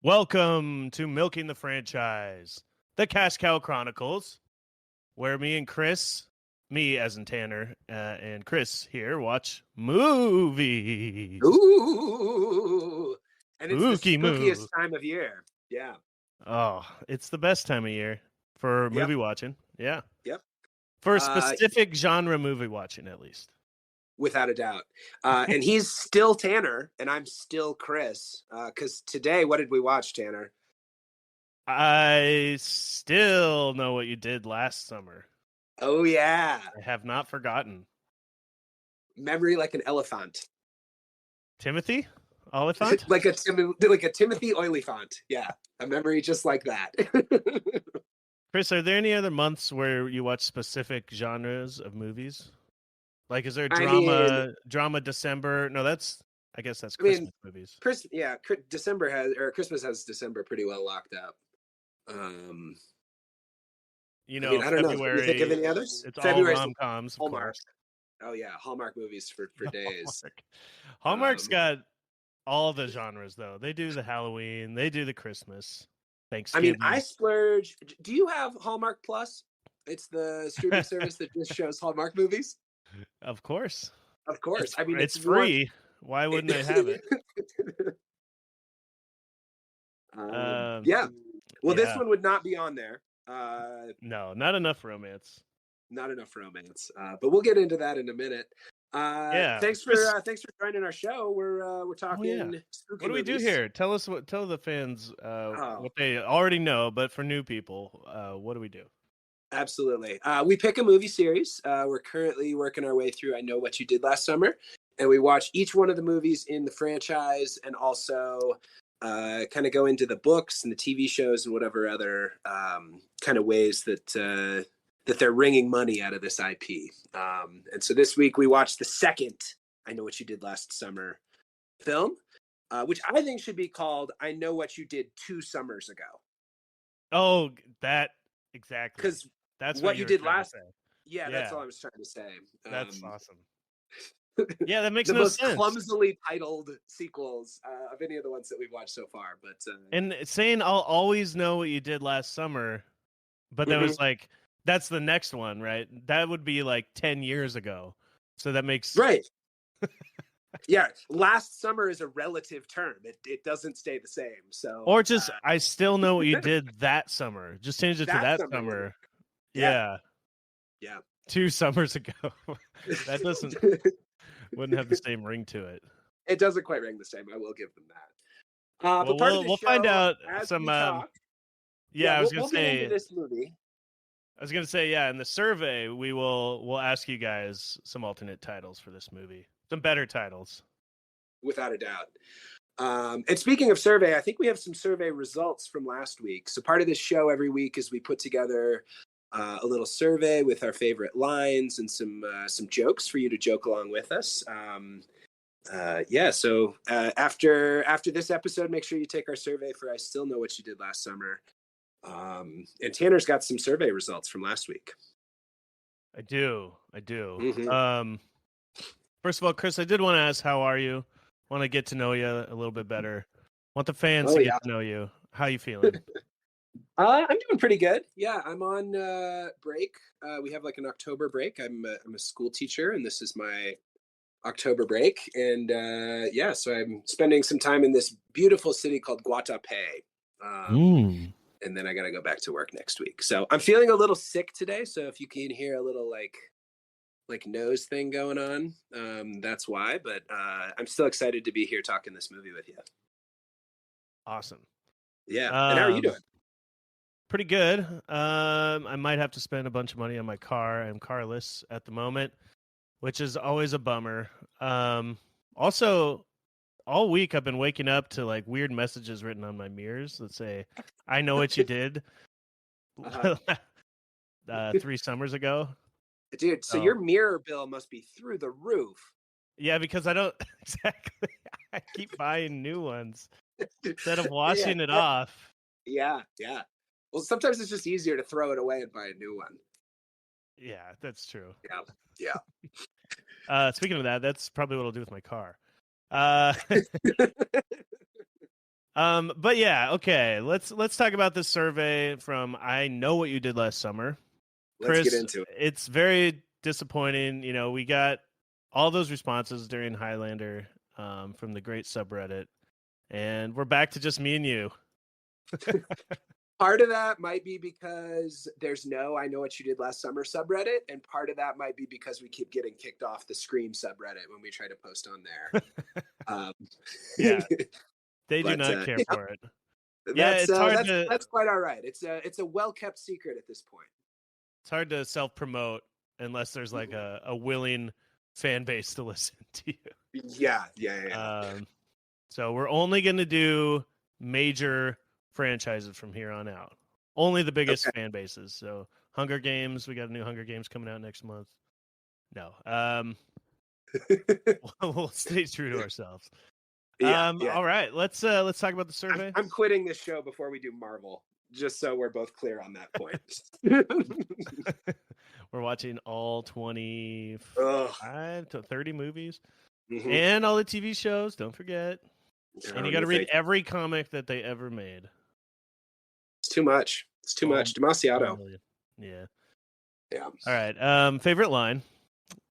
Welcome to Milking the Franchise, the Cash Cow Chronicles, where me and Chris, me as in Tanner, and Chris here watch movies. Ooh, and it's Spooky the spookiest move. time of year. Yeah. Oh, it's the best time of year for movie watching. Yeah. Yep. For specific genre movie watching, at least. Without a doubt. And he's still Tanner, and I'm still Chris. Because today, what did we watch, Tanner? I still know what you did last summer. Oh, yeah. I have not forgotten. Memory like an elephant. Timothy? Oliphant? like a Timothy Olyphant. Yeah. A memory just like that. Chris, are there any other months where you watch specific genres of movies? Like, is there drama December? No, I guess that's Christmas movies. Christmas has December pretty well locked up. I don't February, know. Can you think of any others? It's all rom-coms, Hallmark. Of course. Oh yeah, Hallmark movies for days. Hallmark's got all the genres though. They do the Halloween, they do the Christmas, Thanksgiving. I splurge. Do you have Hallmark Plus? It's the streaming service that just shows Hallmark movies. Of course. It's free. Why wouldn't I have it? Yeah. Well, this one would not be on there. No, not enough romance. But we'll get into that in a minute. Thanks for joining our show. We're talking. Spooky what do we do here? Tell the fans what they already know, but for new people, what do we do? Absolutely. We pick a movie series. We're currently working our way through I Know What You Did Last Summer, and we watch each one of the movies in the franchise, and also kind of go into the books and the TV shows and whatever other kind of ways that they're wringing money out of this IP. And so this week we watched the second I Know What You Did Last Summer film, which I think should be called I Know What You Did 2 Summers Ago. Oh, that exactly. Because that's what you did last. Yeah, that's all I was trying to say. That's awesome. Yeah, that makes the no most sense. Clumsily titled sequels of any of the ones that we've watched so far. But and saying I'll always know what you did last summer, but that was like that's the next one, right? That would be like 10 years ago. So that makes right. Yeah, last summer is a relative term. It doesn't stay the same. So or just I still know what you did that summer. Just change it to that summer. Yeah. 2 summers ago. That wouldn't have the same ring to it. It doesn't quite ring the same. I will give them that. But we'll find out some. I was going to say get into this movie. I was going to say, in the survey we'll ask you guys some alternate titles for this movie, some better titles, without a doubt. And speaking of survey, I think we have some survey results from last week. So part of this show every week is we put together a little survey with our favorite lines and some jokes for you to joke along with us. So after this episode, make sure you take our survey for I Still Know What You Did Last Summer. And Tanner's got some survey results from last week. I do. Mm-hmm. First of all, Chris, I did want to ask, how are you? Want to get to know you a little bit better. Want the fans to get to know you. How you feeling? I'm doing pretty good. Yeah, I'm on break. We have like an October break. I'm a school teacher, and this is my October break. And so I'm spending some time in this beautiful city called Guatapé. And then I got to go back to work next week. So I'm feeling a little sick today. So if you can hear a little like nose thing going on, that's why. But I'm still excited to be here talking this movie with you. Awesome. Yeah. And how are you doing? Pretty good. I might have to spend a bunch of money on my car. I'm carless at the moment, which is always a bummer. Also, all week I've been waking up to like weird messages written on my mirrors that say, "I know what you did." Uh-huh. 3 summers ago. Dude, so Oh, your mirror bill must be through the roof. yeah, because I don't exactly. I keep buying new ones instead of Yeah, washing it off. yeah, yeah. Well, sometimes it's just easier to throw it away and buy a new one. Yeah, that's true. Yeah, yeah. Speaking of that, that's probably what I'll do with my car. Uh, but yeah, okay. Let's talk about this survey from I Know What You Did Last Summer. Let's get Chris, into it. it's very disappointing. You know, we got all those responses during Highlander from the great subreddit, and we're back to just me and you. Part of that might be because there's no I Know What You Did Last Summer subreddit, and part of that might be because we keep getting kicked off the Scream subreddit when we try to post on there. Um, Yeah, they do but not care for it. Yeah, that's it's hard to that's quite all right. It's a well kept secret at this point. self promote unless there's like a willing fan base to listen to you. Yeah, yeah. So we're only going to do major franchises from here on out. Only the biggest Okay. fan bases. So Hunger Games, we got a new Hunger Games coming out next month. No, we'll stay true to ourselves. Yeah. All right, let's talk about the survey. I'm quitting this show before we do Marvel, just so we're both clear on that point. We're watching all 25 Ugh. to 30 movies Mhm. and all the TV shows. Don't forget. I And don't you got to read think- every comic that they ever made. It's too much. It's too much. Demasiado. Yeah. Yeah. All right. Favorite line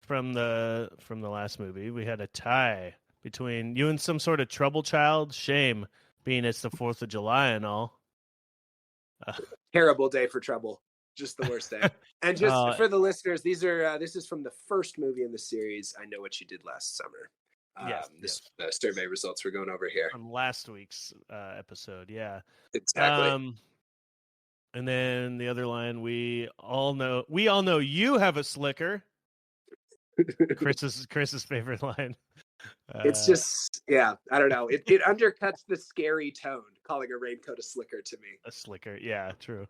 from the last movie. We had a tie between you and some sort of trouble child. Shame, being it's the 4th of July and all. Terrible day for trouble. Just the worst day. And just for the listeners, this is from the first movie in the series. I Know What You Did Last Summer. Yes. The survey results we're going over here. From last week's episode. Yeah. Exactly. And then the other line, we all know you have a slicker. Chris's favorite line. It's just, yeah, I don't know. It undercuts the scary tone, calling a raincoat a slicker to me. A slicker, yeah, true.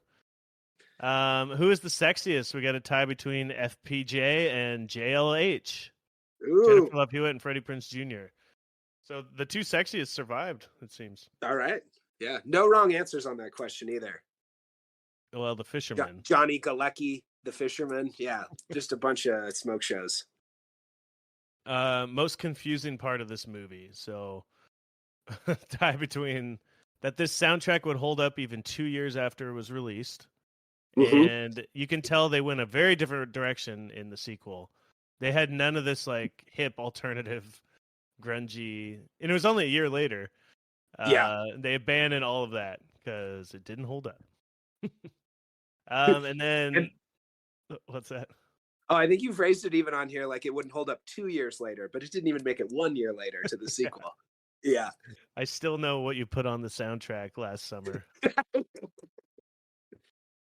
Who is the sexiest? We got a tie between FPJ and JLH. Ooh. Jennifer Love Hewitt and Freddie Prinze Jr. So the two sexiest survived, it seems. All right. Yeah. No wrong answers on that question either. Well, the fisherman. Johnny Galecki, the fisherman. Yeah. Just a bunch of smoke shows. Most confusing part of this movie. So tie between that this soundtrack would hold up even 2 years after it was released. Mhm. And you can tell they went a very different direction in the sequel. They had none of this like hip alternative grungy, and it was only a year later. They abandoned all of that because it didn't hold up. And then what's that? Oh, I think you phrased it even on here like it wouldn't hold up 2 years later, but it didn't even make it 1 year later to the sequel. Yeah. I still know what you put on the soundtrack last summer.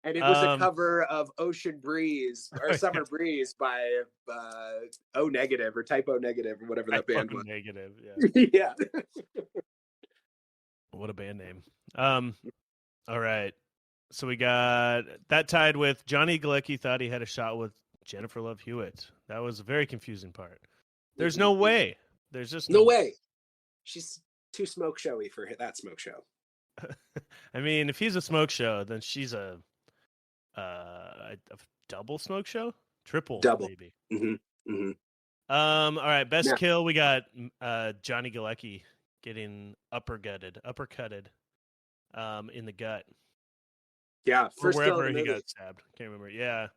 And it was a cover of Ocean Breeze or Summer Breeze by O Negative or Type O Negative or whatever that band was. Negative, yeah. Yeah. What a band name. All right. So we got that tied with Johnny Galecki thought he had a shot with Jennifer Love Hewitt. That was a very confusing part. There's no way. There's just no way. She's too smoke showy for that smoke show. I mean, if he's a smoke show, then she's a double smoke show, triple, maybe. Mm-hmm. Mm-hmm. All right, best kill. We got Johnny Galecki getting uppercutted, in the gut. Yeah, first or wherever he got stabbed. Can't remember. Yeah,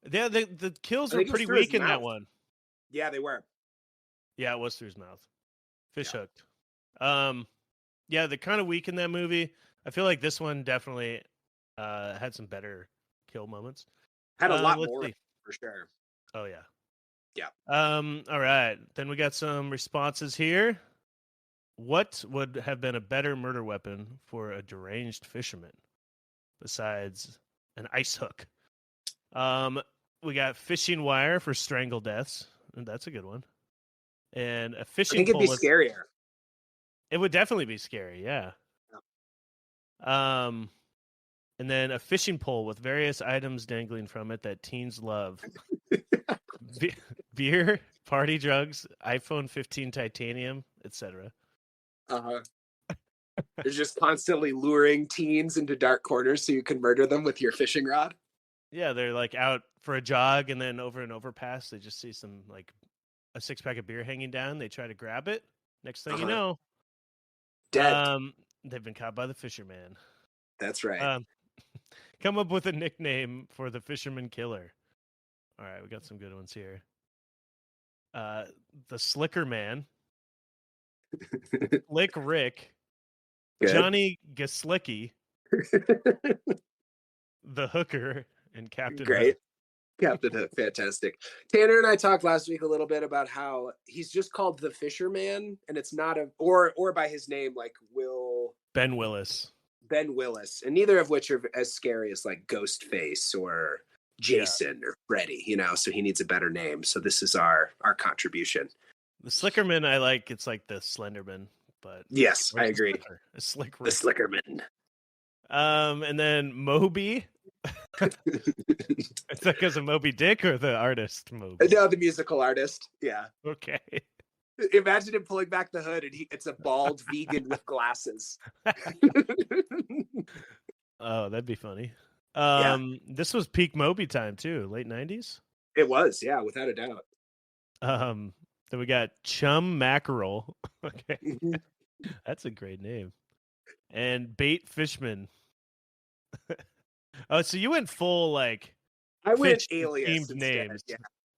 the kills were pretty weak in that one. Yeah, they were. Yeah, it was through his mouth. Fish hooked. Yeah, they're kind of weak in that movie. I feel like this one definitely had some better kill moments. Had a lot more for sure. Oh yeah. Yeah. All right. Then we got some responses here. What would have been a better murder weapon for a deranged fisherman besides an ice hook? We got fishing wire for strangle deaths. And that's a good one. And a fishing pole. I think it'd be scarier. It would definitely be scary, yeah. And then a fishing pole with various items dangling from it that teens love. Beer, party drugs, iPhone 15 titanium, etc. Uh-huh. They're just constantly luring teens into dark corners so you can murder them with your fishing rod. Yeah, they're like out for a jog, and then over an overpass, they just see some like a 6-pack of beer hanging down. They try to grab it. Next thing you know, Dead. they've been caught by the fisherman. That's right. Come up with a nickname for the fisherman killer. All right, we got some good ones here. The Slicker Man, Slick Rick, Good. Johnny Gaslicki, the Hooker, and Captain Great. Hook. Captain Hook, fantastic. Tanner and I talked last week a little bit about how he's just called the Fisherman, and it's not or by his name like Ben Willis, and neither of which are as scary as like Ghostface or Jason or Freddy, so he needs a better name. So this is our contribution. The Slickerman, I like. It's like the Slenderman, but yes, I agree. A Slick Rick. The Slickerman. And then Moby. It's like as a Moby Dick or the artist Moby? No, the musical artist. Yeah. Okay. Imagine him pulling back the hood and it's a bald vegan with glasses. Oh, that'd be funny. Yeah. This was peak Moby time too, late 90s. It was, yeah, without a doubt. Then we got Chum Mackerel. Okay. That's a great name. And Bait Fishman. Oh, so you went full like I went fish alias themed instead. names.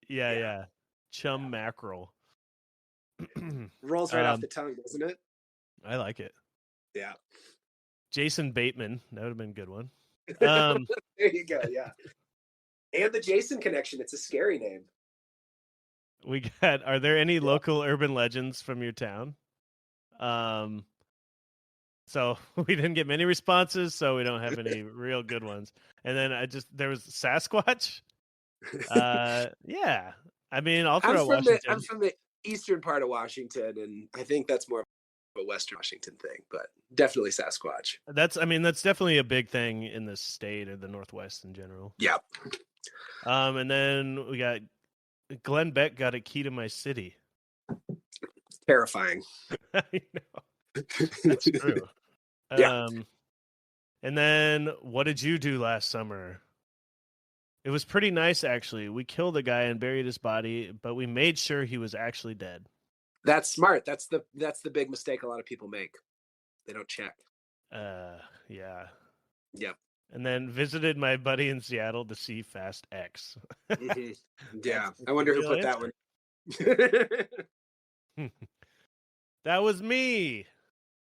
Yeah. Yeah. Chum Mackerel. Rolls right off the tongue, doesn't it? I like it. Yeah. Jason Bateman. That would have been a good one. There you go. Yeah. And the Jason connection. It's a scary name. We got, are there any local urban legends from your town? So we didn't get many responses, so we don't have any real good ones. And then there was Sasquatch. Yeah. I mean, I'll throw Washington. I'm from the eastern part of Washington, and I think that's more of a Western Washington thing, but definitely Sasquatch. That's definitely a big thing in the state or the Northwest in general. Yeah. And then we got Glenn Beck got a key to my city. Terrifying. I know. That's true. Yeah. And then what did you do last summer? It was pretty nice, actually. We killed a guy and buried his body, but we made sure he was actually dead. That's smart. That's the big mistake a lot of people make. They don't check. Yeah. Yep. And then visited my buddy in Seattle to see Fast X. Mm-hmm. Yeah. I wonder who put that one. That was me.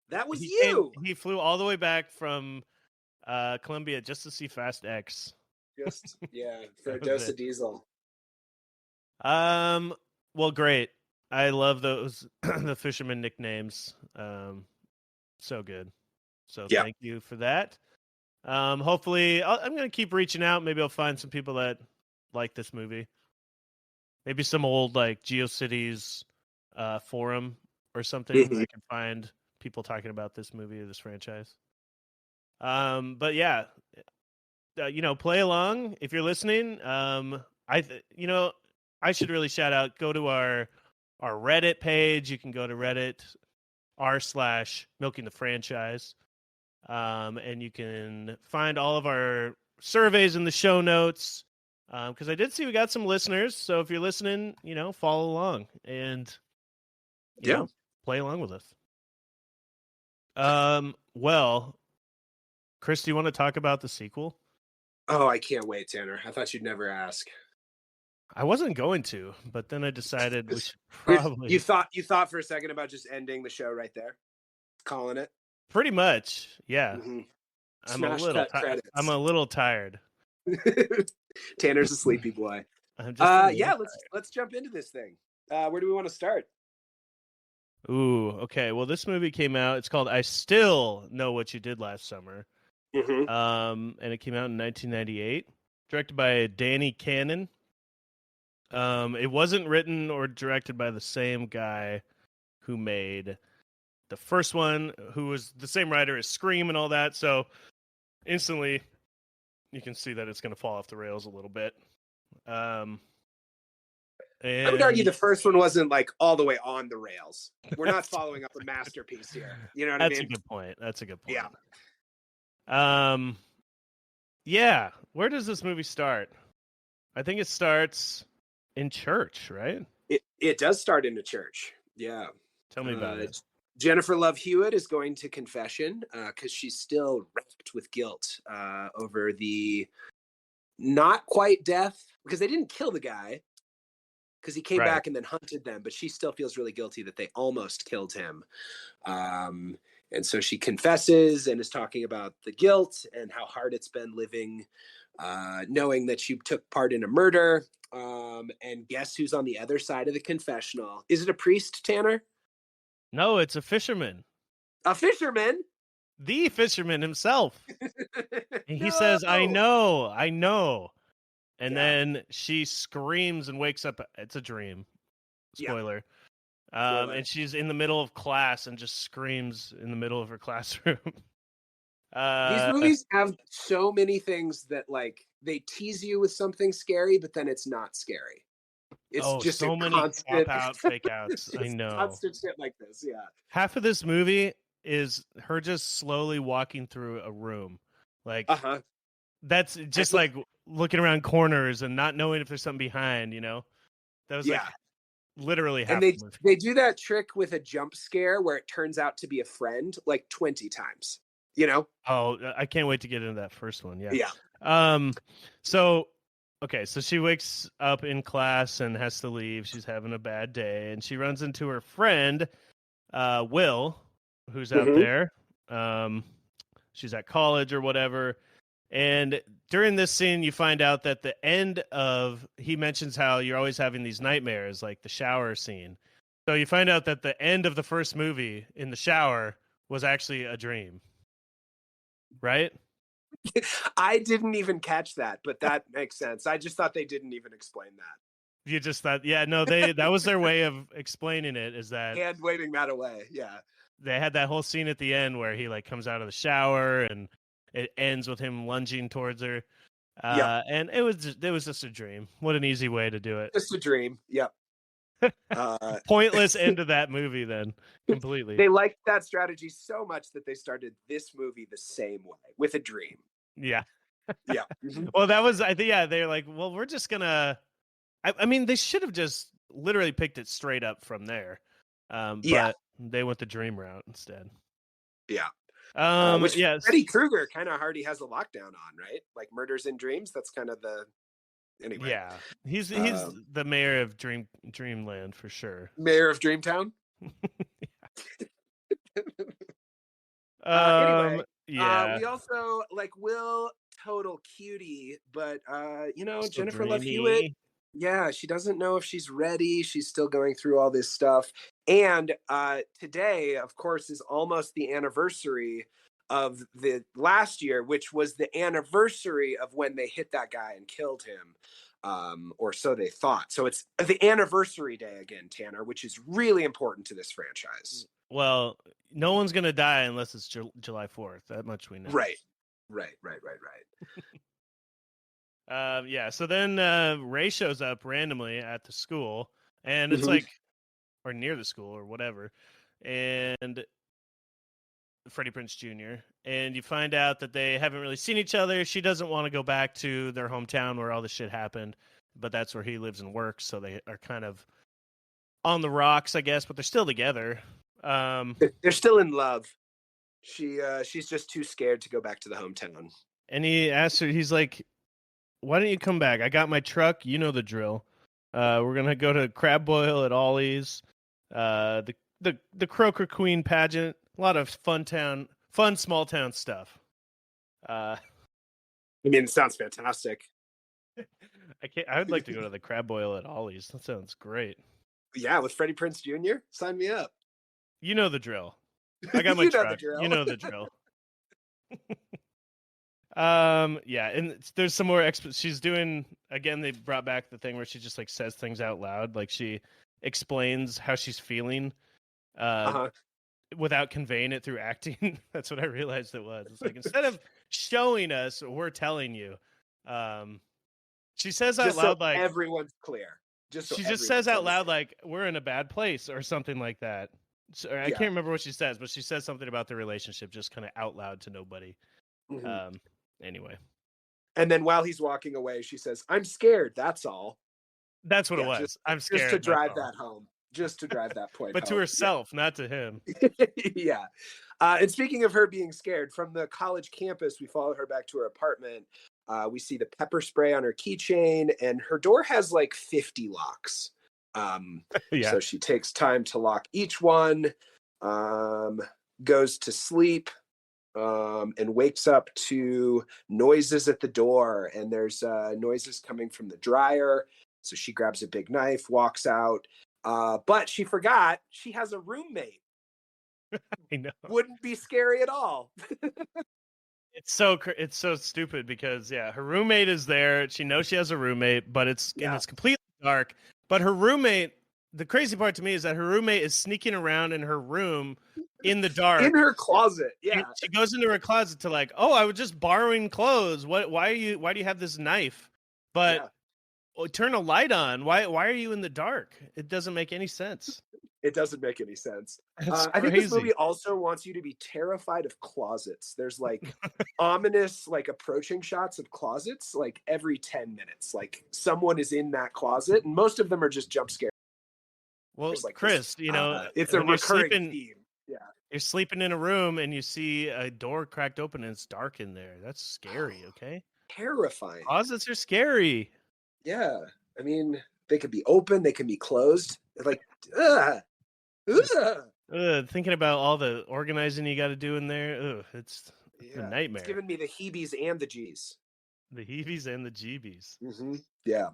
That was you. He flew all the way back from Columbia just to see Fast X. Just for a dose of diesel. Well, great. I love those the fisherman nicknames. So good. So thank you for that. Hopefully, I'm gonna keep reaching out. Maybe I'll find some people that like this movie. Maybe some old like GeoCities forum or something. I can find people talking about this movie or this franchise. But yeah, play along if you're listening. I should really shout out. Go to our Reddit page. You can go to Reddit r/milking the franchise. And you can find all of our surveys in the show notes. Because I did see we got some listeners. So if you're listening, follow along and play along with us. Well, Chris, do you want to talk about the sequel? Oh, I can't wait, Tanner. I thought you'd never ask. I wasn't going to, but then I decided we should probably. You thought for a second about just ending the show right there, calling it. Pretty much, yeah. Mm-hmm. I'm a little tired. Tanner's a sleepy boy. Let's jump into this thing. Where do we want to start? Ooh, okay. Well, this movie came out. It's called I Still Know What You Did Last Summer. Mm-hmm. And it came out in 1998, directed by Danny Cannon. It wasn't written or directed by the same guy who made the first one, who was the same writer as Scream and all that. So instantly, you can see that it's going to fall off the rails a little bit. I would argue And the first one wasn't like all the way on the rails. We're not following up a masterpiece here. You know what I that's mean? a good point. That's a good point. Yeah. Yeah. Where does this movie start? I think it starts in church, right? It does start in a church. Yeah. Tell me about it. Jennifer Love Hewitt is going to confession because she's still wrapped with guilt over the not quite death, because they didn't kill the guy because he came Right. back and then hunted them, but she still feels really guilty that they almost killed him. And so she confesses and is talking about the guilt and how hard it's been living, knowing that she took part in a murder. And guess who's on the other side of the confessional? Is it a priest, Tanner? No, it's a fisherman. A fisherman? The fisherman himself. And he No! says, I know. And Yeah. then she screams and wakes up. It's a dream. Yeah. Spoiler. Spoiler. And she's in the middle of class and just screams in the middle of her classroom. These movies have so many things that like they tease you with something scary, but then it's not scary. It's just so a many constant cop-out, fake-outs. I just know. constant shit like this. Yeah. Half of this movie is her just slowly walking through a room. Like, that's just like looking around corners and not knowing if there's something behind, you know? That was like literally half and the movie. they do that trick with a jump scare where it turns out to be a friend like 20 times, you know? Oh, I can't wait to get into that first one. Yeah. Yeah. So she wakes up in class and has to leave. She's having a bad day, and she runs into her friend, Will, who's out there. She's at college or whatever. And during this scene, you find out that he mentions how you're always having these nightmares, like the shower scene. So you find out that the end of the first movie in the shower was actually a dream. Right? I didn't even catch that, but that makes sense. I just thought they didn't even explain that. You just thought, that was their way of explaining it, is that and waving that away. Yeah. They had that whole scene at the end where he like comes out of the shower and it ends with him lunging towards her. And it was just a dream. What an easy way to do it. Just a dream. Yep. Pointless end of that movie then. Completely. They liked that strategy so much that they started this movie the same way, with a dream. Yeah. Yeah. Well, that was, I think, they're like, well, we're just gonna, I mean, they should have just literally picked it straight up from there. But they went the dream route instead. Yeah. Which Freddy Krueger kind of already has a lockdown on, right? Like Murders in Dreams. That's kind of the anyway. Yeah, he's the mayor of Dreamland for sure. Mayor of Dreamtown. Anyway, we also like Will, total cutie, but Jennifer Love Hewitt. Yeah, she doesn't know if she's ready. She's still going through all this stuff. And today, of course, is almost the anniversary of the last year, which was the anniversary of when they hit that guy and killed him, or so they thought. So it's the anniversary day again, Tanner, which is really important to this franchise. Well, no one's going to die unless it's July 4th. That much we know. Right. So then Ray shows up randomly at the school, and it's like, or near the school or whatever, and Freddie Prinze Jr., and you find out that they haven't really seen each other. She doesn't want to go back to their hometown where all this shit happened, but that's where he lives and works, so they are kind of on the rocks, I guess, but they're still together. They're still in love. She's just too scared to go back to the hometown. And he asks her, he's like, why don't you come back? I got my truck. You know the drill. We're going to go to Crab Boil at Ollie's. The Croaker Queen pageant. A lot of fun small town stuff. I mean, it sounds fantastic. I would like to go to the Crab Boil at Ollie's. That sounds great. Yeah, with Freddie Prinze Jr. Sign me up. You know the drill. I got my truck. You know the drill. And there's some more she's doing, again, they brought back the thing where she just like says things out loud, like she explains how she's feeling without conveying it through acting. That's what I realized it was. It's like instead of showing us, we're telling you. She says out Just so loud like everyone's clear. she just says out loud like we're in a bad place or something like that. So, I can't remember what she says, but she says something about the relationship just kind of out loud to nobody. Mm-hmm. Anyway. And then while he's walking away, she says, "I'm scared. That's all." That's what it was. I'm scared. Just to drive that home. Just to drive that point but home. to herself, not to him. Yeah. And speaking of her being scared, from the college campus, we follow her back to her apartment. We see the pepper spray on her keychain, and her door has like 50 locks. So she takes time to lock each one, goes to sleep, and wakes up to noises at the door, and there's noises coming from the dryer. So she grabs a big knife, walks out, but she forgot she has a roommate. I know. Wouldn't be scary at all. It's so stupid because her roommate is there. She knows she has a roommate, but it's completely dark. But her roommate, the crazy part to me is that her roommate is sneaking around in her room in the dark. In her closet. Yeah. She goes into her closet to like, "Oh, I was just borrowing clothes. Why do you have this knife?" But turn a light on. Why are you in the dark? It doesn't make any sense. It doesn't make any sense. I think this movie also wants you to be terrified of closets. There's like ominous, like approaching shots of closets, like every 10 minutes. Like someone is in that closet, and most of them are just jump scares. Well, like Chris, this, it's a recurring theme. Yeah, you're sleeping in a room and you see a door cracked open and it's dark in there. That's scary. Okay, terrifying. Closets are scary. Yeah, I mean, they could be open, they can be closed. Like, thinking about all the organizing you got to do in there, it's a nightmare. It's giving me the heebies and the G's. The heebies and the jeebies. Mm-hmm. Yeah.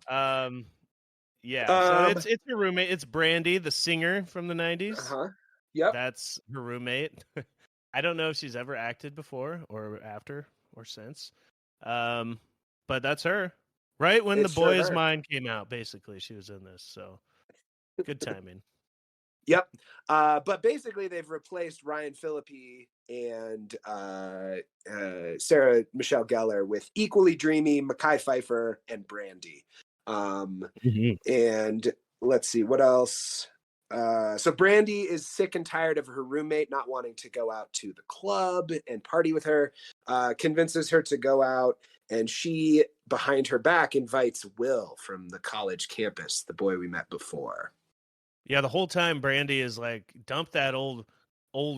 So it's her roommate. It's Brandy, the singer from the 90s. Uh-huh. Yep. That's her roommate. I don't know if she's ever acted before or after or since. But that's her. Right when The Boy Is Mine came out, basically, she was in this. So good timing. Yep. But basically, they've replaced Ryan Phillippe and Sarah Michelle Gellar with equally dreamy Mekhi Phifer and Brandy. And let's see, what else? So Brandy is sick and tired of her roommate not wanting to go out to the club and party with her, convinces her to go out, and she, behind her back, invites Will from the college campus, the boy we met before. Yeah, the whole time Brandy is like, dump that old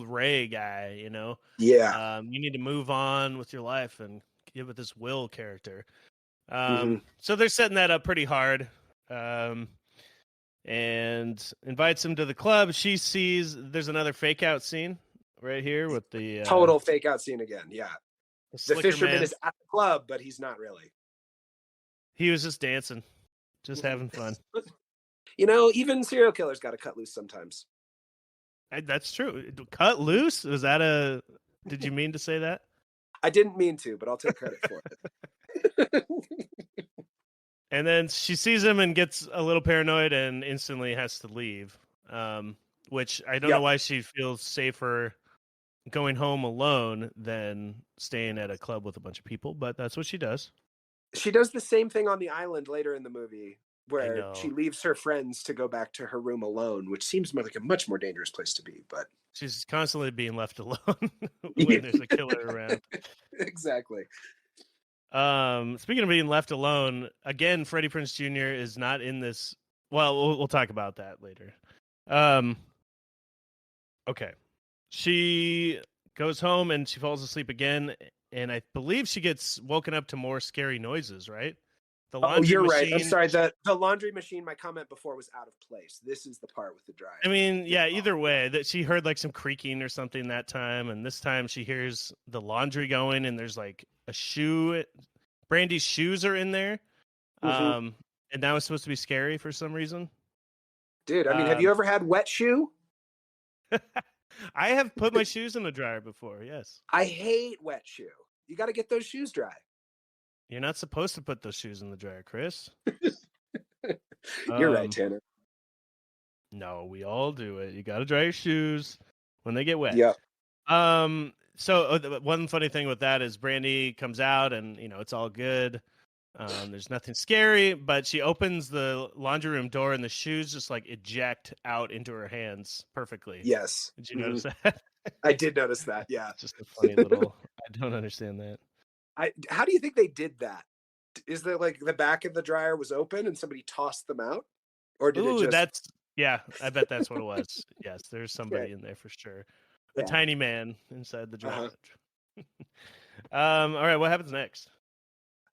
Ray guy, you know? Yeah. You need to move on with your life and get with this Will character. So they're setting that up pretty hard. And invites him to the club. She sees there's another fake out scene right here with the total fake out scene again. Yeah. The fisherman man is at the club, but he's not really. He was just dancing, just having fun. You know, even serial killers got to cut loose sometimes. That's true. Cut loose? Was that did you mean to say that? I didn't mean to, but I'll take credit for it. And then she sees him and gets a little paranoid and instantly has to leave. Which I don't know why she feels safer going home alone than staying at a club with a bunch of people, but that's what she does. She does the same thing on the island later in the movie, where she leaves her friends to go back to her room alone, which seems like a much more dangerous place to be. But she's constantly being left alone when there's a killer around. Exactly. Speaking of being left alone, again, Freddie Prinze Jr. is not in this. Well, we'll talk about that later. Okay. She goes home and she falls asleep again, and I believe she gets woken up to more scary noises, right? The laundry you're machine. right. I'm sorry. The laundry machine, my comment before, was out of place. This is the part with the dryer. I mean, yeah, either way, that she heard like some creaking or something that time, and this time she hears the laundry going, and there's like a shoe. Brandy's shoes are in there. And that was supposed to be scary for some reason. Dude, I mean, have you ever had wet shoe? I have put my shoes in the dryer before, yes. I hate wet shoe. You got to get those shoes dry. You're not supposed to put those shoes in the dryer, Chris. You're right, Tanner. No, we all do it. You got to dry your shoes. when they get wet. Yep. So one funny thing with that is Brandy comes out and it's all good. There's nothing scary, but she opens the laundry room door and the shoes just like eject out into her hands perfectly. Yes. Did you notice that? I did notice that. Yeah. It's just a funny little. I don't understand that. How do you think they did that? Is there like the back of the dryer was open and somebody tossed them out, or did it just? I bet that's what it was. Yes, there's somebody in there for sure. A tiny man inside the dryer. All right, what happens next?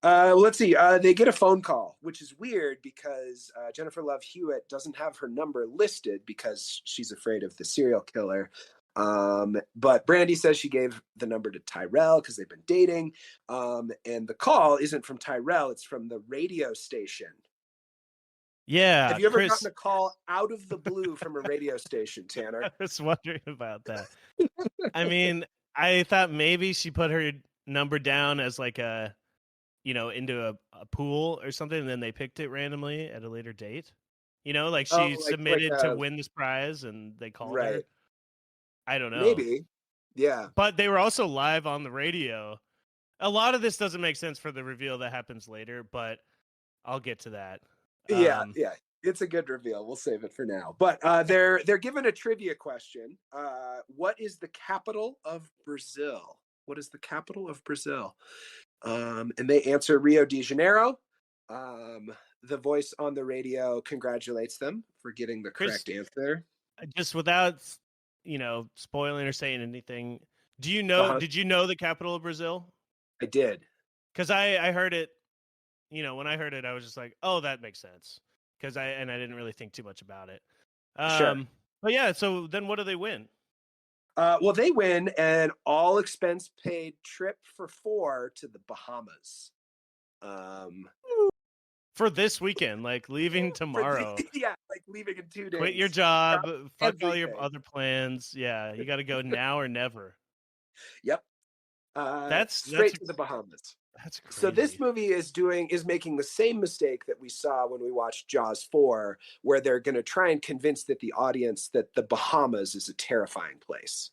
Let's see. They get a phone call, which is weird because Jennifer Love Hewitt doesn't have her number listed because she's afraid of the serial killer. But Brandy says she gave the number to Tyrell because they've been dating. And the call isn't from Tyrell; it's from the radio station. Yeah. Have you ever gotten a call out of the blue from a radio station, Tanner? I was wondering about that. I mean, I thought maybe she put her number down as like a, into a pool or something, and then they picked it randomly at a later date. Like she submitted to win this prize, and they called her. I don't know. Maybe. Yeah. But they were also live on the radio. A lot of this doesn't make sense for the reveal that happens later, but I'll get to that. Yeah. It's a good reveal. We'll save it for now. But they're given a trivia question. What is the capital of Brazil? What is the capital of Brazil? And they answer Rio de Janeiro. The voice on the radio congratulates them for getting the correct answer. Just without, spoiling or saying anything, do you know? Did you know the capital of Brazil? I did, because I heard it. When I heard it, I was just like, "Oh, that makes sense." Because I didn't really think too much about it. Sure. But yeah, so then what do they win? Well, they win an all expense paid trip for 4 to the Bahamas. For this weekend, like leaving tomorrow. Like leaving in 2 days. Quit your job. Fuck all your other plans. Yeah, you got to go now or never. Yep. That's straight to the Bahamas. That's crazy. So this movie is making the same mistake that we saw when we watched Jaws 4, where they're going to try and convince the audience that the Bahamas is a terrifying place.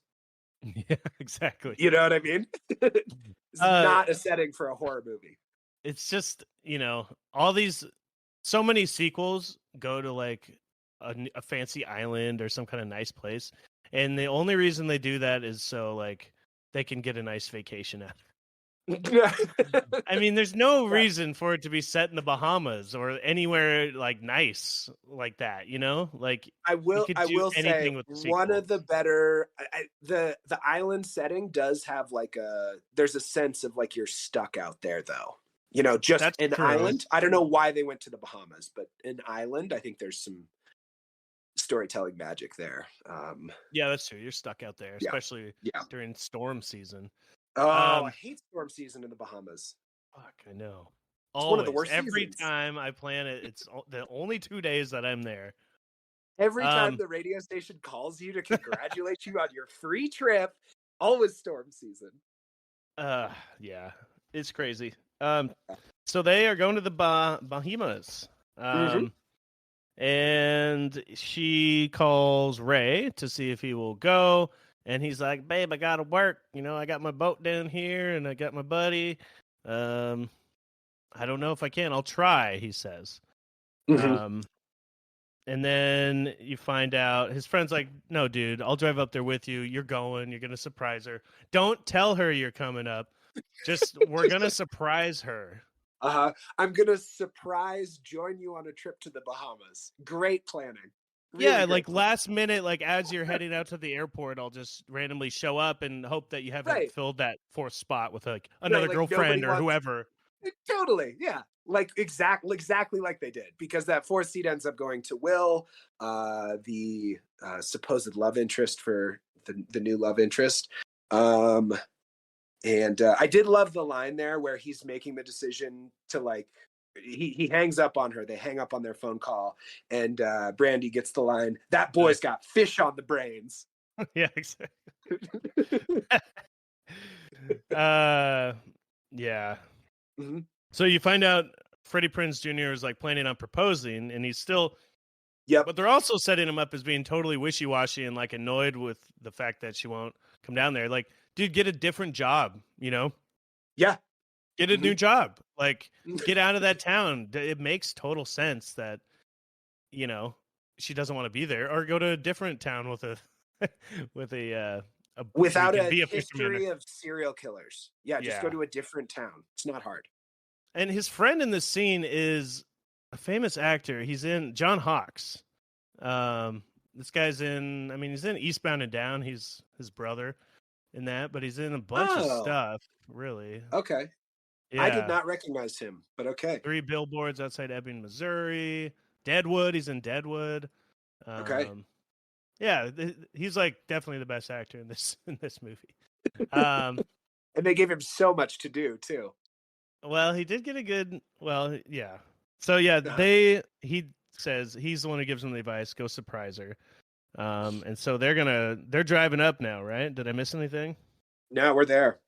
Yeah, exactly. You know what I mean? It's not a setting for a horror movie. It's just, all these, so many sequels go to like a fancy island or some kind of nice place. And the only reason they do that is so like they can get a nice vacation out. I mean, there's no reason for it to be set in the Bahamas or anywhere like nice like that, Like I will say one of the better the island setting does have like there's a sense of like you're stuck out there though. Just That's an true. island. I don't know why they went to the Bahamas, but an island, I think there's some storytelling magic there. Yeah, that's true. You're stuck out there, especially during storm season. Oh, I hate storm season in the Bahamas. Fuck, I know. It's one of the worst Every seasons. time I plan it, it's the only 2 days that I'm there. Every time the radio station calls you to congratulate you on your free trip, always storm season. Yeah, it's crazy. So they are going to the Bahamas. And she calls Ray to see if he will go. And he's like, "Babe, I gotta work. I got my boat down here, and I got my buddy. I don't know if I can. I'll try," he says. And then you find out his friend's like, "No, dude, I'll drive up there with you. You're going. You're gonna surprise her. Don't tell her you're coming up. We're gonna surprise her." I'm gonna join you on a trip to the Bahamas. Great planning. Really like last minute, like as you're heading out to the airport, I'll just randomly show up and hope that you haven't filled that 4th spot with like another girlfriend or whoever. Totally, yeah, like exactly like they did, because that 4th seat ends up going to Will, the supposed love interest for the new love interest. And I did love the line there where he's making the decision to like. He hangs up on her. They hang up on their phone call, and Brandy ggets the line, "That boy's got fish on the brains." Yeah, exactly. Yeah. So you find out Freddie Prinze Jr. is like planning on proposing, and he's still Yep. But they're also setting him up as being totally wishy-washy and like annoyed with the fact that she won't come down there. Like, dude, get a different job, you know? Yeah. Get a Mhm. new job. Like, get out of that town. It makes total sense that, you know, she doesn't want to be there, or go to a different town with a with a where you Without can a be a fisherman. history of serial killers. Yeah, just go Yeah. to a different town. It's not hard. And his friend in this scene is a famous actor. He's in John Hawkes. This guy's in. I mean, he's in Eastbound and Down. He's his brother in that, but he's in a bunch of Oh, stuff. Really, okay. I did yeah. not recognize him, but okay. 3 Billboards Outside Ebbing, Missouri. Deadwood. He's in Deadwood. Okay. Yeah, he's like definitely the best actor in this movie. Um, And they gave him so much to do too. well, he did get a good. Well, yeah. So yeah, he says he's the one who gives him the advice. Go surprise her. And so they're driving up now, right? Did I miss anything? Now we're there.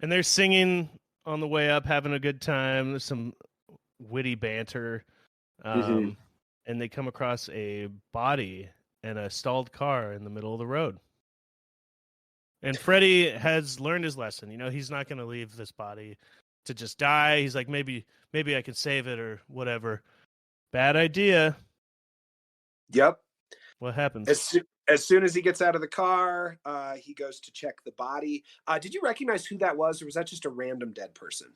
And they're singing on the way up, having a good time. There's some witty banter. Mm-hmm. And they come across a body and a stalled car in the middle of the road. And Freddy has learned his lesson. You know, he's not going to leave this body to just die. He's like, maybe I can save it or whatever. Bad idea. Yep. What happens? As soon as he gets out of the car, he goes to check the body. Did you recognize who that was, or was that just a random dead person?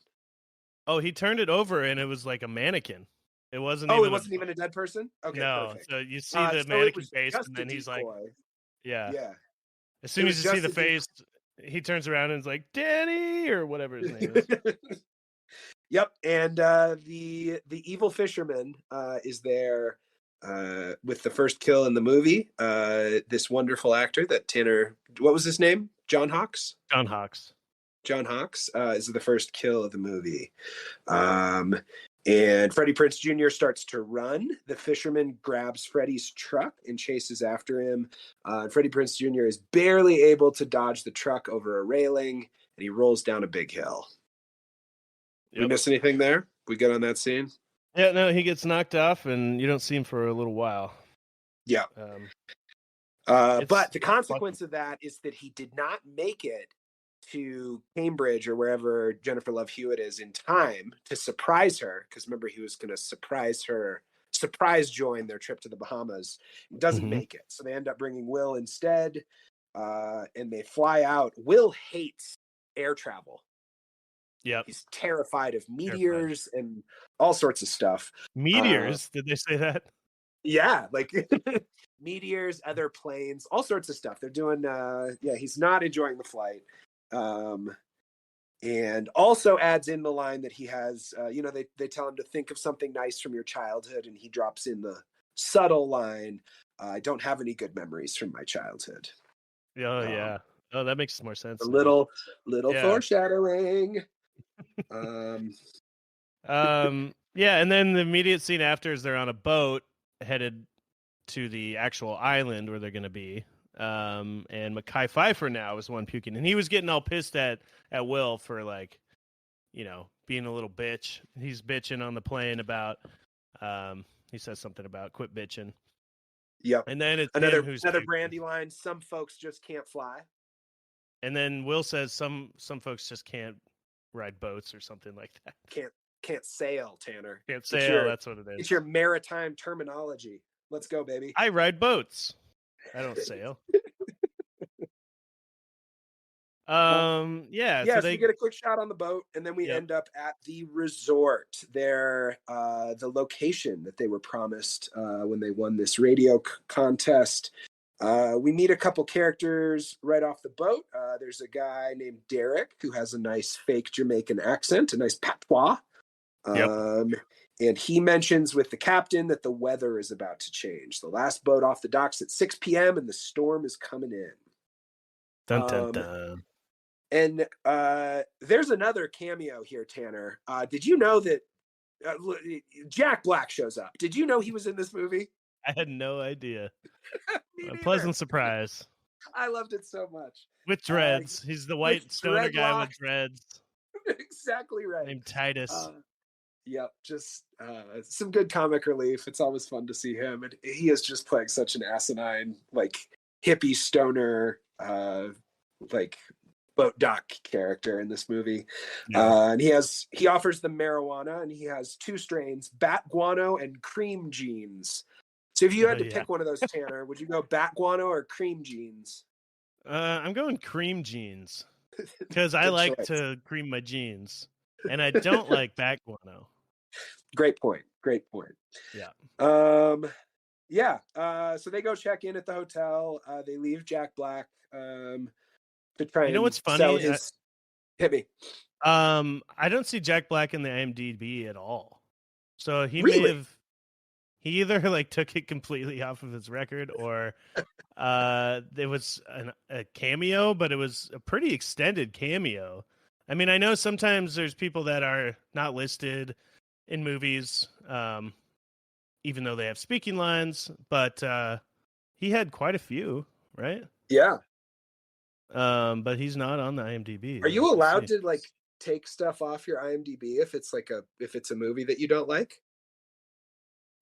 Oh, he turned it over and it was like a mannequin. It wasn't. It wasn't even a dead person. Okay, no. perfect. So you see the mannequin face, and then he's like, decoy. yeah. Yeah. As soon as you see the face, he turns around and is like, Danny, or whatever his name is. Yep. And the evil fisherman is there with the first kill in the movie. This wonderful actor that Tanner, what was his name? John Hawkes? John Hawkes. John Hawkes is the first kill of the movie. And Freddie Prinze Jr. starts to run. The fisherman grabs Freddie's truck and chases after him. And Freddie Prinze Jr. is barely able to dodge the truck over a railing, and he rolls down a big hill. Yep. We miss anything there? We good on that scene? Yeah, no, he gets knocked off, and you don't see him for a little while. Yeah. But the consequence of that is that he did not make it to Cambridge or wherever Jennifer Love Hewitt is in time to surprise her, because remember, he was going to surprise join their trip to the Bahamas. He doesn't make it, so they end up bringing Will instead, and they fly out. Will hates air travel. Yeah, he's terrified of meteors and all sorts of stuff. Meteors? Did they say that? Yeah, like meteors, other planes, all sorts of stuff. They're doing. He's not enjoying the flight. And also adds in the line that he has, they tell him to think of something nice from your childhood, and he drops in the subtle line, I don't have any good memories from my childhood. Oh, yeah. Oh, that makes more sense. A little foreshadowing. Yeah, and then the immediate scene after is they're on a boat headed to the actual island where they're going to be. And Mekhi Phifer now is one puking, and he was getting all pissed at Will for, like, you know, being a little bitch. He's bitching on the plane about he says something about quit bitching. Yep. And then it's another Brandy line, some folks just can't fly. And then Will says some folks just can't ride boats or something like that. Can't sail, Tanner. Can't sail, that's what it is. It's your maritime terminology. Let's go, baby. I ride boats. I don't sail. So they get a quick shot on the boat, and then we end up at the resort. They're the location that they were promised when they won this radio contest. We meet a couple characters right off the boat. There's a guy named Derek who has a nice fake Jamaican accent, a nice patois. And he mentions with the captain that the weather is about to change. The last boat off the docks at 6 p.m. and the storm is coming in. Dun, dun, dun. And there's another cameo here, Tanner. Did you know that Jack Black shows up? Did you know he was in this movie? I had no idea. A pleasant surprise. I loved it so much. With dreads. He's the white stoner guy with dreads. Exactly right. Named Titus. Yep. Just some good comic relief. It's always fun to see him, and he is just playing such an asinine, like hippie stoner, like boat dock character in this movie. And he offers them marijuana, and he has two strains: bat guano and cream jeans. So if you had to pick one of those, Tanner, would you go bat guano or cream jeans? I'm going cream jeans because I like to cream my jeans, and I don't like bat guano. Great point. Yeah. Yeah. So they go check in at the hotel. They leave Jack Black to try and what's funny? sell his. Hit me. I don't see Jack Black in the IMDb at all. So he Really? may have. He either like took it completely off of his record, or there was a cameo, but it was a pretty extended cameo. I mean, I know sometimes there's people that are not listed in movies, even though they have speaking lines, but he had quite a few, right? Yeah. But he's not on the IMDb. Are you allowed to like take stuff off your IMDb if it's a movie that you don't like?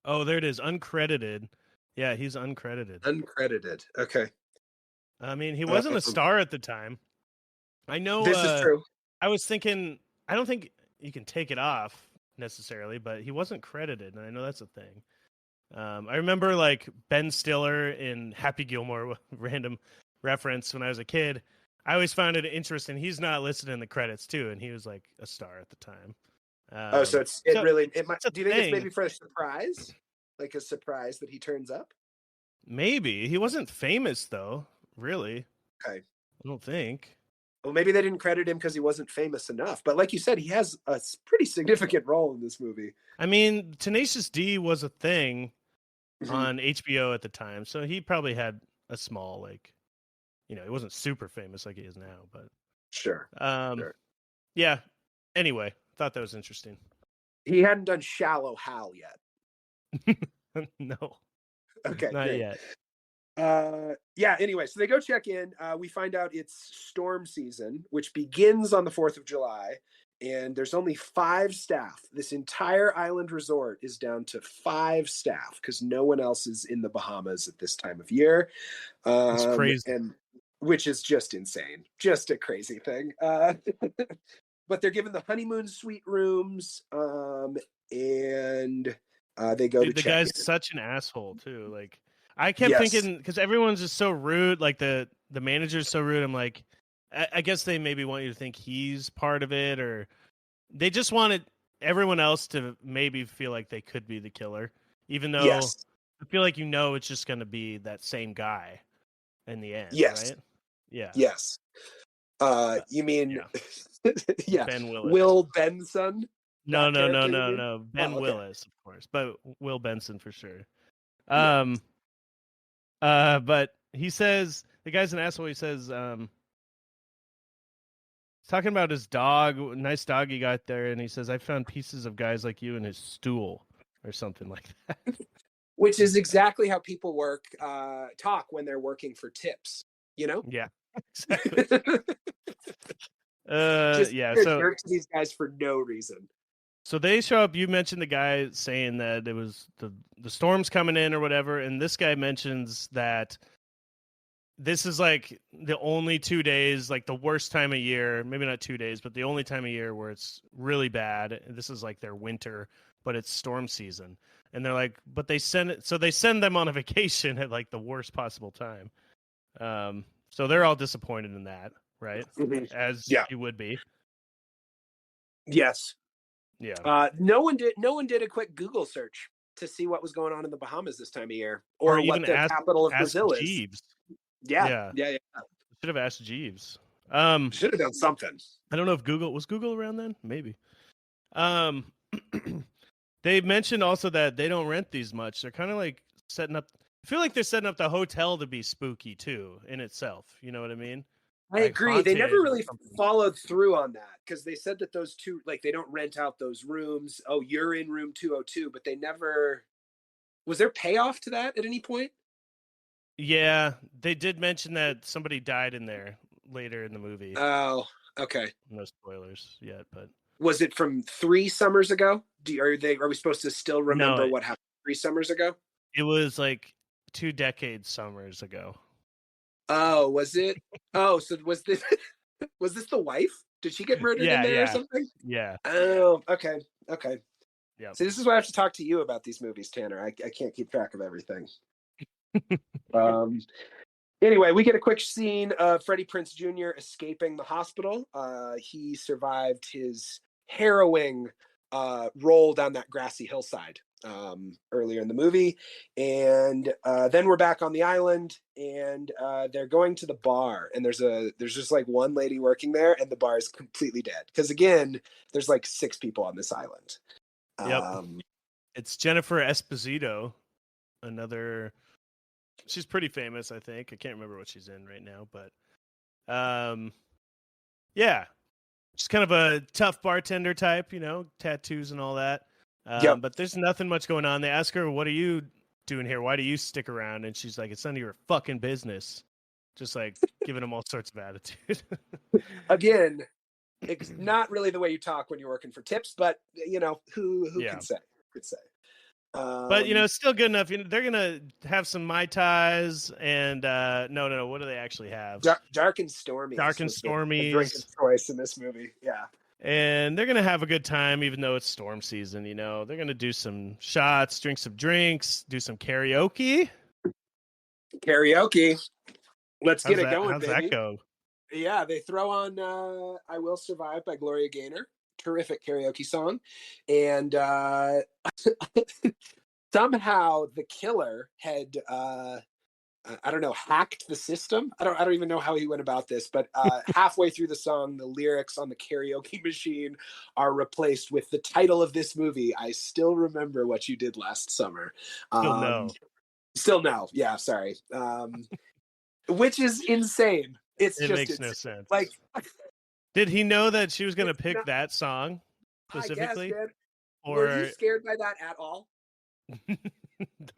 Oh, there it is, uncredited. Yeah, he's uncredited. Uncredited. Okay. I mean, he wasn't a star at the time. I know this is true. I was thinking, I don't think you can take it off necessarily, but he wasn't credited, and I know that's a thing. I remember like Ben Stiller in Happy Gilmore, random reference when I was a kid. I always found it interesting. He's not listed in the credits too, and he was like a star at the time. So it might. Do you think it's maybe for a surprise, like a surprise that he turns up? Maybe he wasn't famous though. Really? Okay. I don't think. Well, maybe they didn't credit him because he wasn't famous enough. But like you said, he has a pretty significant role in this movie. I mean, Tenacious D was a thing on HBO at the time, so he probably had a small, like, he wasn't super famous like he is now, but sure. Yeah. Anyway, thought that was interesting. He hadn't done Shallow Hal yet. No. Okay. Not great. yet. Yeah, anyway, so they go check in. We find out it's storm season, which begins on the 4th of July, and there's only 5 staff. This entire island resort is down to 5 staff because no one else is in the Bahamas at this time of year. It's crazy. And which is just insane. Just a crazy thing. But they're given the honeymoon suite rooms, and they go to check in. The guy's such an asshole, too. Like, I kept thinking, because everyone's just so rude, like the manager's so rude, I'm like, I guess they maybe want you to think he's part of it, or they just wanted everyone else to maybe feel like they could be the killer, even though I feel like it's just going to be that same guy in the end, right? Yeah. Yes. You mean, Ben Willis. Will Benson? No. Ben Willis, of course, but Will Benson for sure. But he says, the guy's an asshole. He says, he's talking about his dog, nice dog he got there, and he says, I found pieces of guys like you in his stool, or something like that. Which is exactly how people talk when they're working for tips, Yeah, exactly. So jerk to these guys for no reason. So they show up. You mentioned the guy saying that it was the storm's coming in or whatever, and this guy mentions that this is like the only 2 days, like the worst time of year, maybe not 2 days, but the only time of year where it's really bad. This is like their winter, but it's storm season. And they're like, but they send them on a vacation at like the worst possible time. So they're all disappointed in that, right? Mm-hmm. As you would be. Yes. Yeah. No one did a quick Google search to see what was going on in the Bahamas this time of year, or what the capital of Brazil is. Jeeves. Yeah. Should have asked Jeeves. Should have done something. I don't know if Google was around then. Maybe. They mentioned also that they don't rent these much. They're kind of like setting up. I feel like they're setting up the hotel to be spooky too in itself. You know what I mean? I agree. They never really followed through on that because they said that those two, like, they don't rent out those rooms. Oh, you're in room 202, but they never. Was there payoff to that at any point? Yeah, they did mention that somebody died in there later in the movie. Oh, okay. No spoilers yet, but Was it from 3 summers ago? Are we supposed to still remember No, what happened 3 summers ago? it was like 2 decades summers ago. Oh, was it? Oh, so was this was this the wife? Did she get murdered in Yeah, there or yeah, something? yeah. Oh, okay, okay. Yep. See, this is why I have to talk to you about these movies, Tanner. I can't keep track of everything. Um, anyway, we get a quick scene of Freddie Prinze Jr. escaping the hospital. He survived his harrowing roll down that grassy hillside earlier in the movie. And then we're back on the island, and they're going to the bar. And there's just like one lady working there, and the bar is completely dead. Because again, there's like 6 people on this island. Yep. It's Jennifer Esposito, another. She's pretty famous, I think. I can't remember what she's in right now, but yeah, she's kind of a tough bartender type, tattoos and all that. Yep. But there's nothing much going on. They ask her, "What are you doing here? Why do you stick around?" And she's like, "It's none of your fucking business." Just like giving them all sorts of attitude. Again, it's not really the way you talk when you're working for tips, but who Yeah. can say? Could say. But it's still good enough. They're gonna have some Mai Tais and no. What do they actually have? Dark and Stormy. Dark and Stormy. The drink of choice in this movie. Yeah. And they're gonna have a good time, even though it's storm season. They're gonna do some shots, drink some drinks, do some karaoke. Karaoke. Let's get it going, how's baby. that go? Yeah, they throw on "I Will Survive" by Gloria Gaynor. Terrific karaoke song, and somehow the killer had I don't know, hacked the system. I don't even know how he went about this, but halfway through the song, the lyrics on the karaoke machine are replaced with the title of this movie. I still remember what you did last summer. Still no. Yeah, sorry. Which is insane. It makes no sense. Like, did he know that she was going to pick that song specifically? I guess, were you scared by that at all?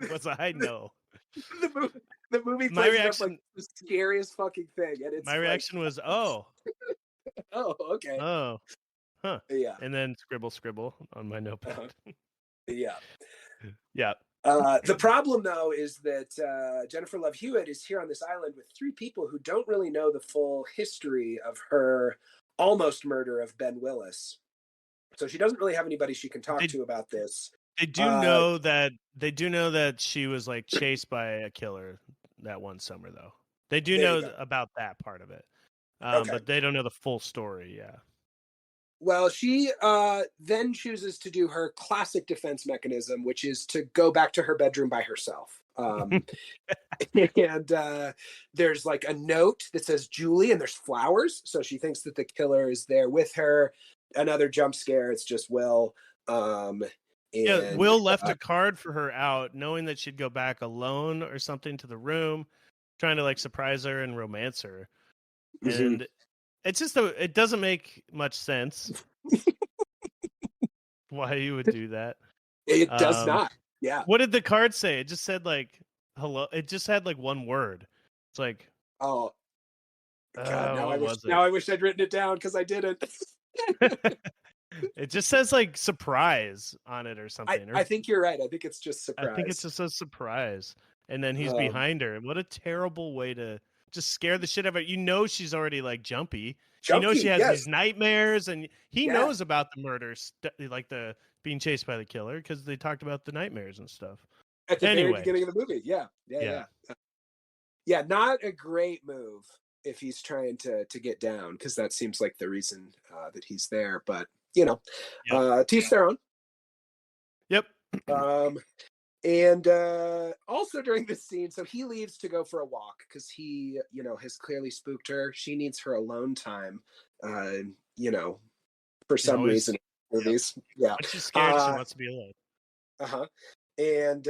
Was I? No. The movie plays my reaction, up like the scariest fucking thing, and it's my reaction was, "Oh, oh, okay, oh, huh, yeah," and then scribble on my notepad. Yeah. The problem, though, is that Jennifer Love Hewitt is here on this island with 3 people who don't really know the full history of her almost murder of Ben Willis. So she doesn't really have anybody she can talk to about this. They do know that she was like chased by a killer that one summer, though. They do know about that part of it, but they don't know the full story. Yeah. Well, she then chooses to do her classic defense mechanism, which is to go back to her bedroom by herself. And there's like a note that says Julie, and there's flowers. So she thinks that the killer is there with her. Another jump scare. It's just Will. Will left a card for her out, knowing that she'd go back alone or something to the room, trying to like surprise her and romance her. Mm-hmm. And it's just it doesn't make much sense why you would do that. It does not. Yeah. What did the card say? It just said like hello. It just had like one word. It's like, oh God, now I wish I'd written it down because I didn't. It just says like surprise on it or something. I think you're right. I think it's just surprise. I think it's just a surprise. And then he's behind her. What a terrible way to just scare the shit out of her. She's already like jumpy. She has these nightmares, and he knows about the murders, like the being chased by the killer, because they talked about the nightmares and stuff. At the very beginning of the movie. Yeah, not a great move if he's trying to get down, because that seems like the reason that he's there. But to each their own. Yep. And also during this scene, so he leaves to go for a walk because he, has clearly spooked her. She needs her alone time, for some reason. Movies. Yeah. When she's scared, she wants to be alone. And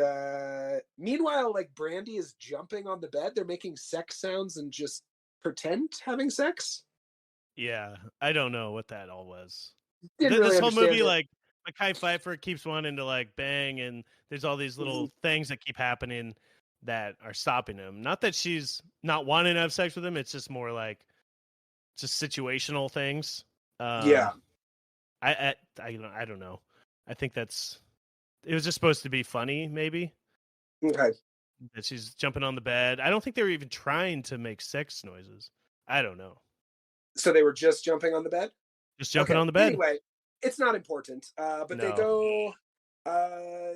meanwhile, like Brandy is jumping on the bed. They're making sex sounds and just pretend having sex. Yeah, I don't know what that all was. This whole movie, like Mekhi Phifer keeps wanting to like bang, and there's all these little things that keep happening that are stopping him. Not that she's not wanting to have sex with him. It's just more like just situational things. I don't know. I think it was just supposed to be funny, maybe. Okay. That she's jumping on the bed. I don't think they were even trying to make sex noises. I don't know. So they were just jumping on the bed? Just jumping Okay. on the bed. Anyway, it's not important. But they No. go.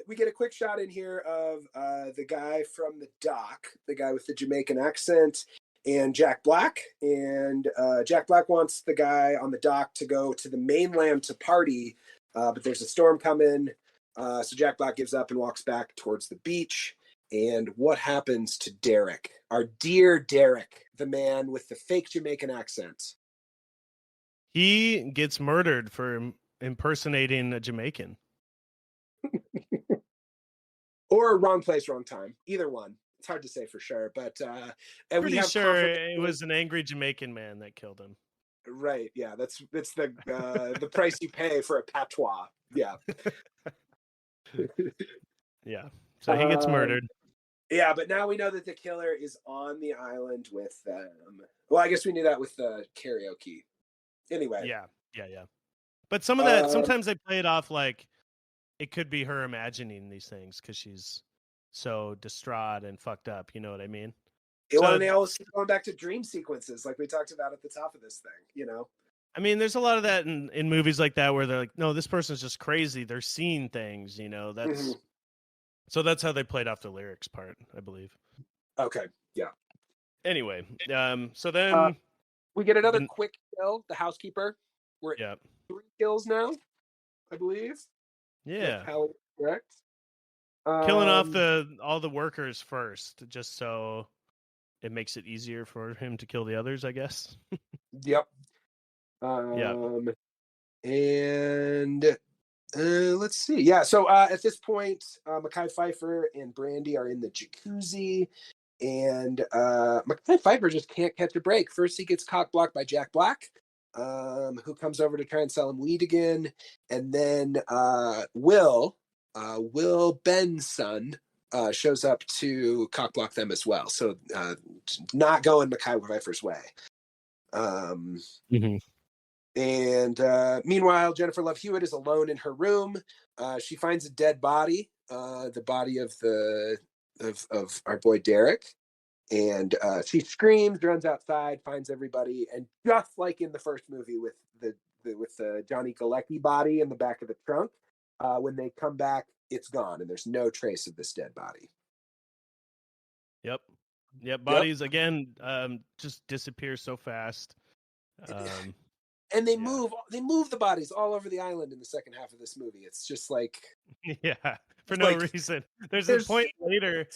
We get a quick shot in here of the guy from the dock, the guy with the Jamaican accent, and Jack Black. And Jack Black wants the guy on the dock to go to the mainland to party, but there's a storm coming. So Jack Black gives up and walks back towards the beach. And what happens to Derek, our dear Derek, the man with the fake Jamaican accent? He gets murdered for impersonating a Jamaican. Or wrong place, wrong time. Either one. It's hard to say for sure, but and Pretty sure it was an angry Jamaican man that killed him. Right? Yeah, that's the price you pay for a patois. Yeah. Yeah. So he gets murdered. Yeah, but now we know that the killer is on the island with them. Well, I guess we knew that with the karaoke. Anyway. Yeah. But some of that, sometimes they play it off like it could be her imagining these things because she's so distraught and fucked up. You know what I mean? Well, and they always keep going back to dream sequences, like we talked about at the top of this thing. You know. I mean, there's a lot of that in movies like that where they're like, no, this person's just crazy. They're seeing things. You know, that's so that's how they played off the lyrics part, I believe. Okay. Yeah. Anyway, so then we get another quick kill. The housekeeper. We're at 3 kills now, I believe. Yeah. Correct. Killing off all the workers first, just so it makes it easier for him to kill the others, I guess. Yep. And let's see. Yeah. So at this point, Mekhi Phifer and Brandy are in the jacuzzi, and Mekhi Phifer just can't catch a break. First, he gets cock blocked by Jack Black, who comes over to try and sell him weed again, and then Will Ben's son shows up to cock block them as well. So not going Mekhi Phifer's way. And meanwhile, Jennifer Love Hewitt is alone in her room. She finds a dead body, the body of our boy Derek, and she screams, runs outside, finds everybody, and just like in the first movie with the Johnny Galecki body in the back of the trunk, when they come back, it's gone, and there's no trace of this dead body. Yep. Bodies again just disappear so fast. And they move the bodies all over the island in the second half of this movie. It's just like for no reason. There's a point later.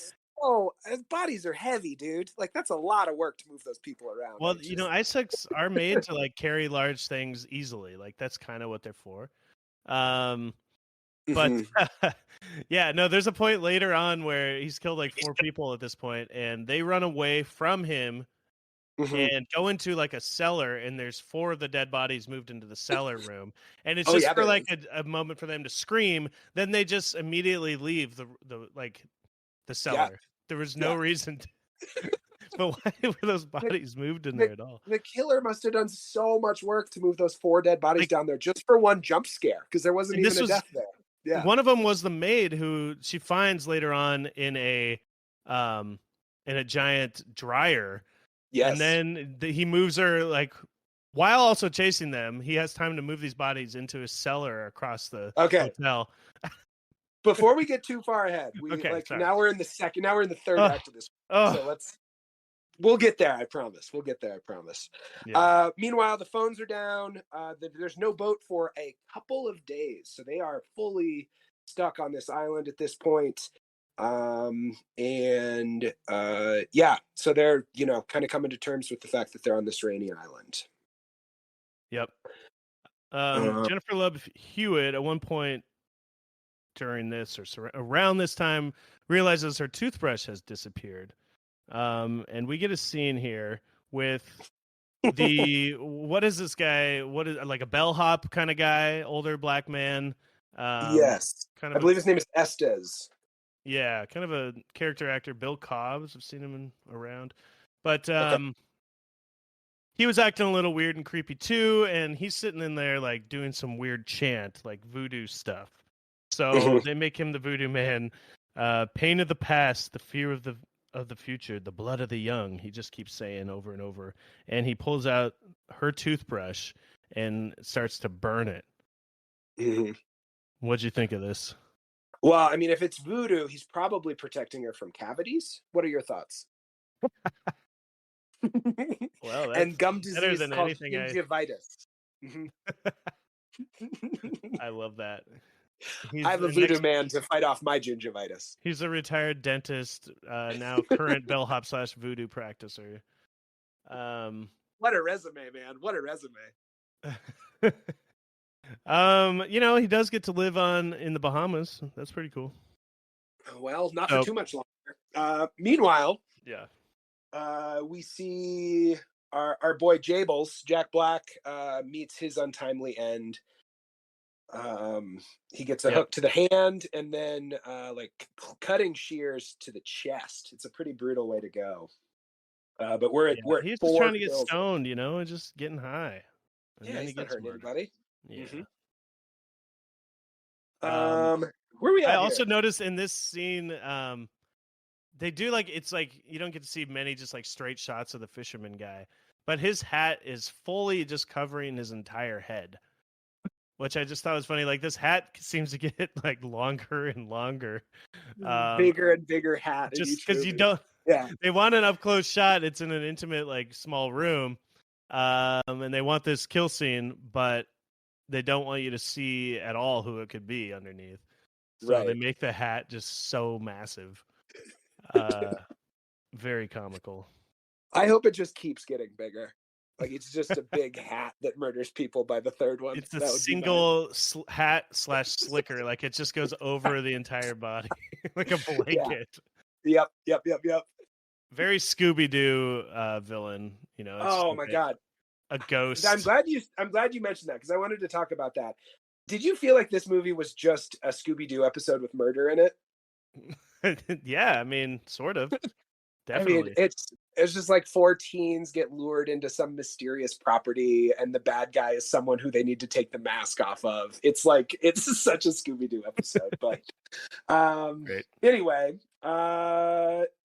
Oh, bodies are heavy, dude. Like that's a lot of work to move those people around. Well, you know, ISECs are made to like carry large things easily. Like that's kind of what they're for. But yeah, no, there's a point later on where he's killed like 4 people at this point, and they run away from him. And go into like a cellar, and there's 4 of the dead bodies moved into the cellar room, and it's just for like a moment for them to scream. Then they just immediately leave the cellar. Yeah. There was no reason but why were those bodies moved in there at all? The killer must have done so much work to move those 4 dead bodies down there just for one jump scare, because there wasn't even a death there. Yeah, one of them was the maid who she finds later on in a giant dryer. Yes. And then he moves her, like, while also chasing them, he has time to move these bodies into a cellar across the hotel. Before we get too far ahead, now we're in the third act of this. So we'll get there, I promise. Yeah. Meanwhile, the phones are down. There's no boat for a couple of days. So they are fully stuck on this island at this point. So they're kind of coming to terms with the fact that they're on this rainy island. Yep. Jennifer Love Hewitt at one point during this or around this time realizes her toothbrush has disappeared, and we get a scene here with what is this guy, what is like a bellhop kind of guy, older black man. Yes, I believe his name is Estes. Yeah, kind of a character actor, Bill Cobbs. I've seen him around. But he was acting a little weird and creepy too, and he's sitting in there like doing some weird chant, like voodoo stuff. So they make him the voodoo man. Pain of the past, the fear of the future, the blood of the young. He just keeps saying over and over, and he pulls out her toothbrush and starts to burn it. Mhm. What'd you think of this? Well, I mean, if it's voodoo, he's probably protecting her from cavities. What are your thoughts? Well, that's And gum better disease than called anything gingivitis. Mhm. I love that. I'm a voodoo man to fight off my gingivitis. He's a retired dentist, now current bellhop / voodoo practicer. What a resume, man! What a resume. He does get to live in the Bahamas. That's pretty cool. Well, not for too much longer. Meanwhile, yeah, we see our boy Jables, Jack Black, meets his untimely end. He gets a hook to the hand and then like cutting shears to the chest. It's a pretty brutal way to go. But he's just trying to get stoned, and just getting high. And then he's not hurting anybody. Yeah. Where are we at? I also noticed in this scene, they do it's like you don't get to see many just like straight shots of the fisherman guy, but his hat is fully just covering his entire head, which I just thought was funny. Like this hat seems to get like longer and longer, bigger and bigger hat. Just because you don't. Yeah, they want an up close shot. It's in an intimate like small room, and they want this kill scene, but they don't want you to see at all who it could be underneath. So they make the hat just so massive. Very comical. I hope it just keeps getting bigger. Like it's just a big hat that murders people by the third one. It's a single hat / slicker. Like it just goes over the entire body like a blanket. Yep. Very Scooby-Doo villain. Oh my god, a ghost. I'm glad you mentioned that because I wanted to talk about that. Did you feel like this movie was just a Scooby-Doo episode with murder in it? Yeah, I mean, sort of. Definitely. I mean, it's just like 4 teens get lured into some mysterious property, and the bad guy is someone who they need to take the mask off of. It's such a Scooby-Doo episode. But anyway,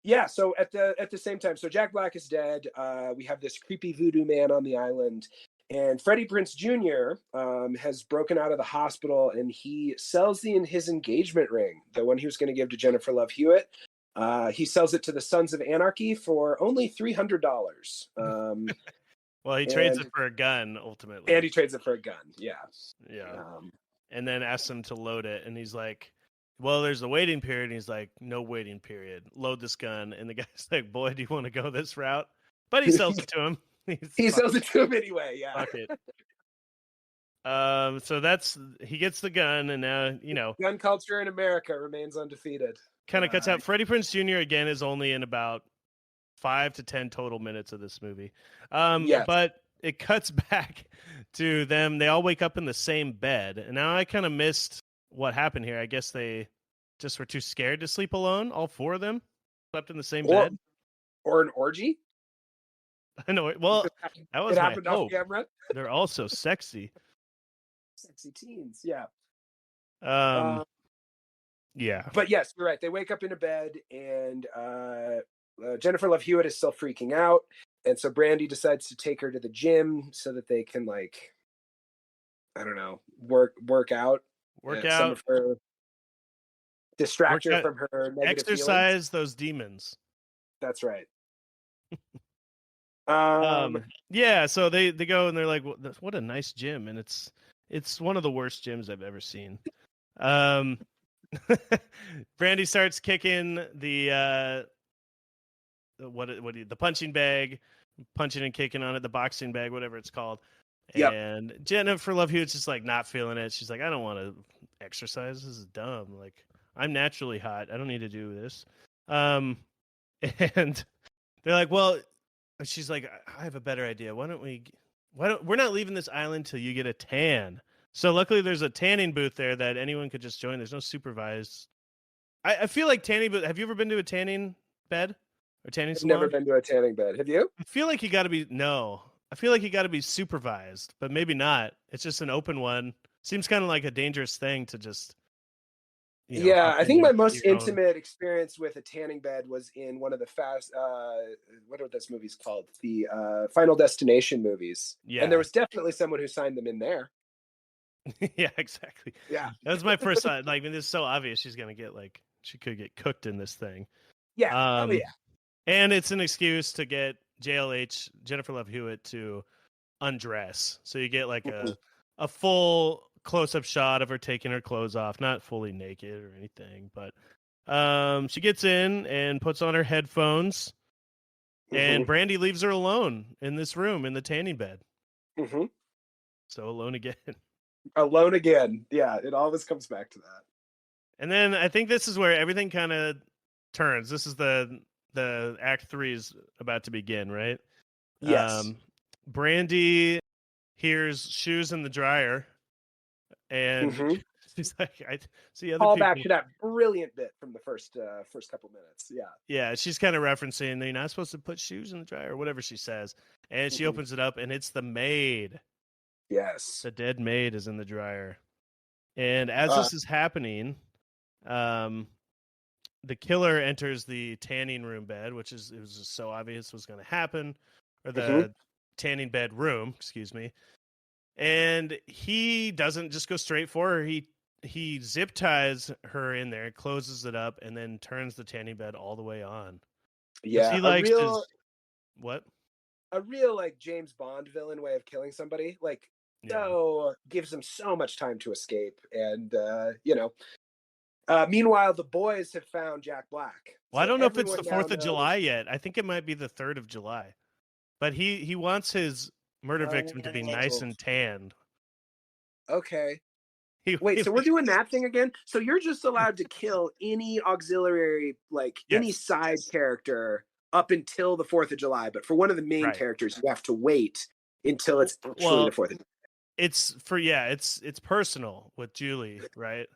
yeah. So at the same time, so Jack Black is dead. We have this creepy voodoo man on the island. And Freddie Prinze Jr. Has broken out of the hospital, and he sells his engagement ring, the one he was going to give to Jennifer Love Hewitt. He sells it to the Sons of Anarchy for only $300. Well, he trades it for a gun, ultimately. And he trades it for a gun, yeah. And then asks him to load it, and he's like, well, there's a waiting period. And he's like, no waiting period. Load this gun. And the guy's like, boy, do you want to go this route? But he sells it to him. He sells it to him anyway, yeah. Fuck it. So he gets the gun, and now, gun culture in America remains undefeated. Kind of cuts out. Freddie Prinze Jr. again is only in about 5 to 10 total minutes of this movie. Yes. But it cuts back to them. They all wake up in the same bed, and now I kind of missed what happened here. I guess they just were too scared to sleep alone. All 4 of them slept in the same bed, or an orgy. I know. Well, that was my hope. Off camera. They're all so sexy. Sexy teens, yeah. Yeah. But yes, you're right. They wake up in a bed, and Jennifer Love Hewitt is still freaking out, and so Brandy decides to take her to the gym so that they can, like, I don't know, work out. Some of her distract her from her negative exercise feelings. Those demons. That's right. Yeah, so they go and they're like, what a nice gym, and it's one of the worst gyms I've ever seen. Brandy starts kicking the punching bag, punching and kicking on it, the boxing bag, whatever it's called. Yep. And Jennifer Love Hewitt's just like not feeling it. She's like, I don't want to exercise. This is dumb. Like, I'm naturally hot. I don't need to do this. And they're like, well, she's like, I have a better idea. We're not leaving this island till you get a tan. So luckily there's a tanning booth there that anyone could just join. There's no supervised. I feel like tanning booth. Have you ever been to a tanning bed or tanning salon? Never been to a tanning bed. Have you? I feel like you got to be. No, I feel like you got to be supervised, but maybe not. It's just an open one. Seems kind of like a dangerous thing to just, Yeah, hop I in think my with most your own. intimate experience with a tanning bed was in one of the what are those movies called? The Final Destination movies. And there Yeah, was definitely someone who signed them in there. yeah, exactly. Yeah. That was my first thought. Like, I mean, this is so obvious. She's gonna get she could get cooked in this thing. Yeah. Oh Um, yeah. and it's an excuse to get JLH Jennifer Love Hewitt to undress. So you get like Mhm. a full close up shot of her taking her clothes off, not fully naked or anything, but she gets in and puts on her headphones, and Mhm. Brandy leaves her alone in this room in the tanning bed. Mhm. So alone again. Alone again. Yeah, it always comes back to that. And then I think this is where everything kind of turns. This is the act 3 is about to begin, right? Yes. Brandy hears shoes in the dryer, and Mhm. she's like, I see other Call back people. to that brilliant bit from the first couple minutes. Yeah. Yeah, she's kind of referencing you're not supposed to put shoes in the dryer or whatever she says. And she Mhm. opens it up, and it's the maid. Yes. The dead maid is in the dryer. And as Uh, this is happening, um, the killer enters the tanning room bed, which it was just so obvious was going to happen, or mhm. the tanning bed room, excuse me. And he doesn't just go straight for her. He zip ties her in there, closes it up, and then turns the tanning bed all the way on because Yeah, he likes his what? a real like James Bond villain way of killing somebody. Like Yeah. so gives them so much time to escape. And meanwhile the boys have found Jack Black. Well, I So don't know if it's everyone the now 4th of July knows. yet. I think it might be the 3rd of July. But he wants his murder victim to be nice Oh, and tanned. okay. He, Wait, he so we're doing that thing again? So you're just allowed to kill any auxiliary, like any yes, side character up until the 4th of July, but for one of the main right. characters, you have to wait until it's actually the Well, 4th of it's personal with Julie, right?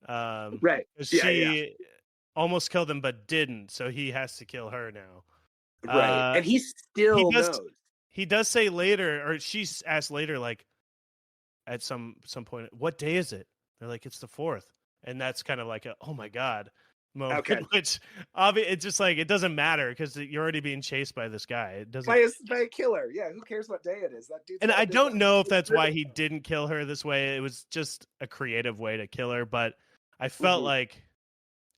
Right. 'Cause Yeah, yeah. she almost killed him but didn't, so he has to kill her now. Right. Uh And he he still does knows. he does say later, or she's asked later, like at some point, what day is it? They're like, it's the 4th. And that's kind of like a oh my god moment, Okay. which it's just like it doesn't matter because you're already being chased by this guy. It doesn't. By a killer. Yeah, who cares what day it is? That dude's And got a I big don't one. know if that's why he didn't kill her this way. It was just a creative way to kill her, but I felt Mhm. like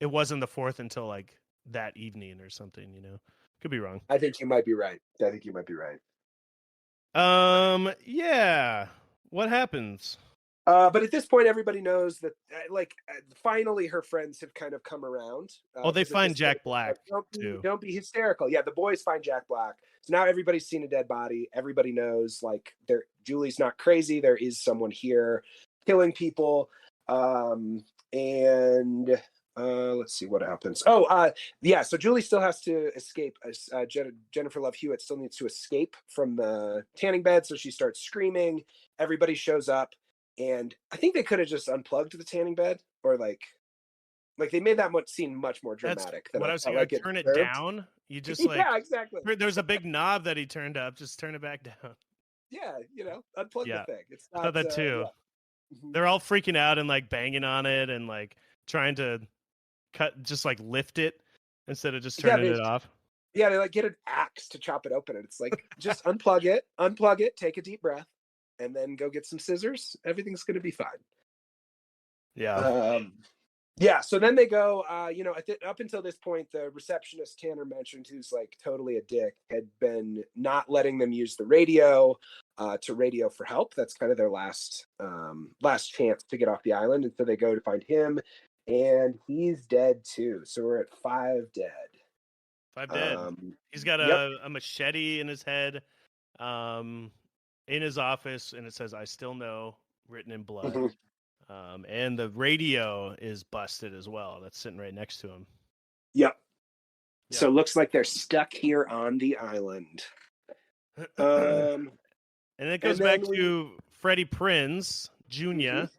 it wasn't the 4th until like that evening or something, Could be wrong. I think you might be right. I think you might be right. Yeah. What happens? But at this point, everybody knows that, finally, her friends have kind of come around. Oh, they Because at find this point, Jack Black too. don't be hysterical. Yeah, the boys find Jack Black. So now everybody's seen a dead body. Everybody knows, like, Julie's not crazy. There is someone here killing people. And let's see what happens. Yeah. So Julie still has to escape. Jennifer Love Hewitt still needs to escape from the tanning bed. So she starts screaming. Everybody shows up. And I think they could have just unplugged the tanning bed, or like they made that scene much more That's dramatic than what I I was felt thinking. like it Turn it deserved. down. You just Yeah, exactly. there's a big knob that he turned up. Just turn it back down. Yeah, unplug the Yeah, thing. It's I thought not. that too. Yeah. Mhm. They're all freaking out and like banging on it and like trying to just like lift it instead of just Yeah, turning it off. they like get an axe to chop it open, and it's like just unplug it, take a deep breath, and then go get some scissors. Everything's gonna be fine. Yeah. Yeah, so then they go, up until this point, the receptionist Tanner mentioned, who's like totally a dick, had been not letting them use the radio to radio for help. That's kind of their last chance to get off the island. And so they go to find him, and he's dead too. So we're at 5 dead. 5 dead. He's got Yep. a machete in his head, in his office, and it says "I still know" written in blood. Mhm. And the radio is busted as well. That's sitting right next to him. Yep. Yep. So it looks like they're stuck here on the island. And it goes and back then to Freddie Prinze Jr. Mhm.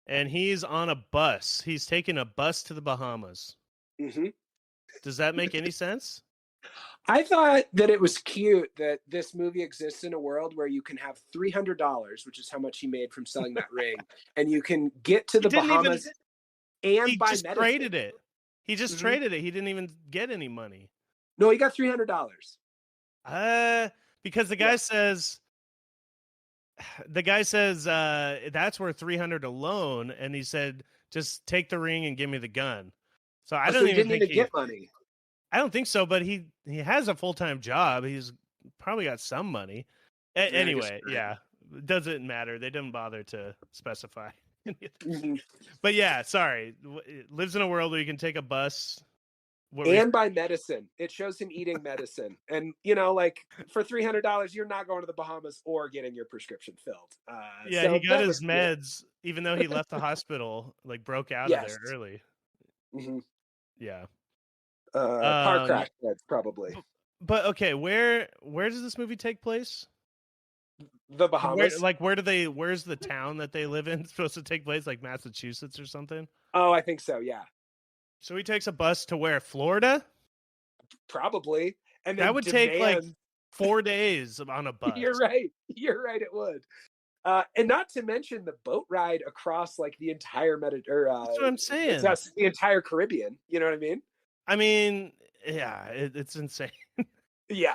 And he's on a bus. He's taking a bus to the Bahamas. Mhm. Does that make any sense? I thought that it was cute that this movie exists in a world where you can have $300, which is how much he made from selling that ring, and you can get to He the didn't even. Bahamas and He buy just medicine. traded it. He just Mhm. traded it. He didn't even get any money. No, he got $300. Because the guy says. The guy says that's worth 300 alone, and he said, "Just take the ring and give me the gun." So I Oh, don't so he even didn't think even get money. I don't think so, but he has a full-time job. He's probably got some money. Anyway, yeah, it doesn't matter. They didn't bother to specify. Mhm. But yeah, sorry. It lives in a world where you can take a bus. And buy medicine. It shows him eating medicine. And, like for $300, you're not going to the Bahamas or getting your prescription filled. Yeah, he So got that his was cute. meds, even though he left the hospital, like broke out of there Yes. early. Mhm. Yeah. Car crash meds, probably. But okay, where does this movie take place? The Bahamas. Where's the town that they live in supposed to take place? Like Massachusetts or something? Oh, I think so. Yeah, So he takes a bus to where? Florida? probably. And That then would take like demand. 4 days on a bus. You're right. You're right. It would. And not to mention the boat ride across like the entire That's what I'm saying. the entire Caribbean. You know what I mean? I mean, yeah, it's insane. Yeah.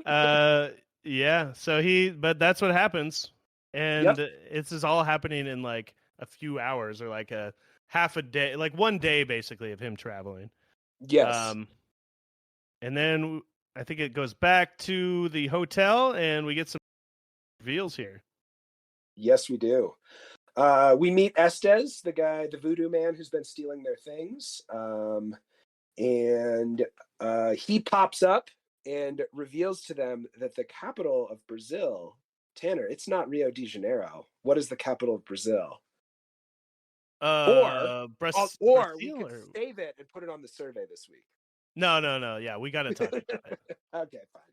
Yeah. But that's what happens, and it's just all happening in like a few hours or like a half a day, like one day basically of him traveling. Yes. And then I think it goes back to the hotel, and we get some reveals here. Yes, we do. We meet Estes, the voodoo man who's been stealing their things. And he pops up and reveals to them that the capital of Brazil, Tanner, it's not Rio de Janeiro. What is the capital of Brazil? Or we could save it and put it on the survey this week. No. Yeah, we got to talk about it. Okay, fine.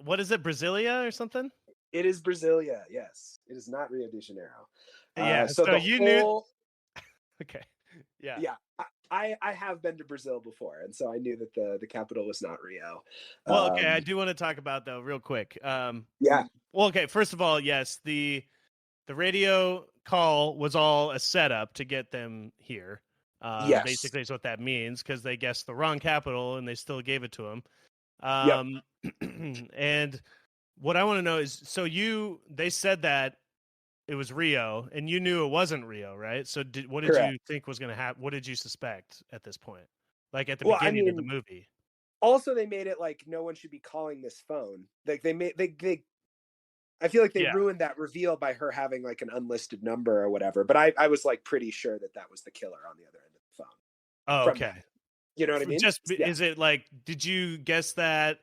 What is it? Brasilia or something? It is Brasilia. Yes, it is not Rio de Janeiro. Yeah. So you knew. Okay. Yeah. Yeah. I have been to Brazil before, and so I knew that the capital was not Rio. Well, okay, I do want to talk about though real quick. Yeah. Well, okay. First of all, yes, the radio call was all a setup to get them here. Yes. Basically, is what that means because they guessed the wrong capital and they still gave it to him. And what I want to know is, so they said that it was Rio, and you knew it wasn't Rio, right? So what did you think was going to happen? What did you suspect at this point? Like at the beginning of the movie? Also, they made it like no one should be calling this phone. Like they I feel like they ruined that reveal by her having like an unlisted number or whatever. But I was like pretty sure that was the killer on the other end of the phone. Oh, okay. You know what I mean? Is it like, did you guess that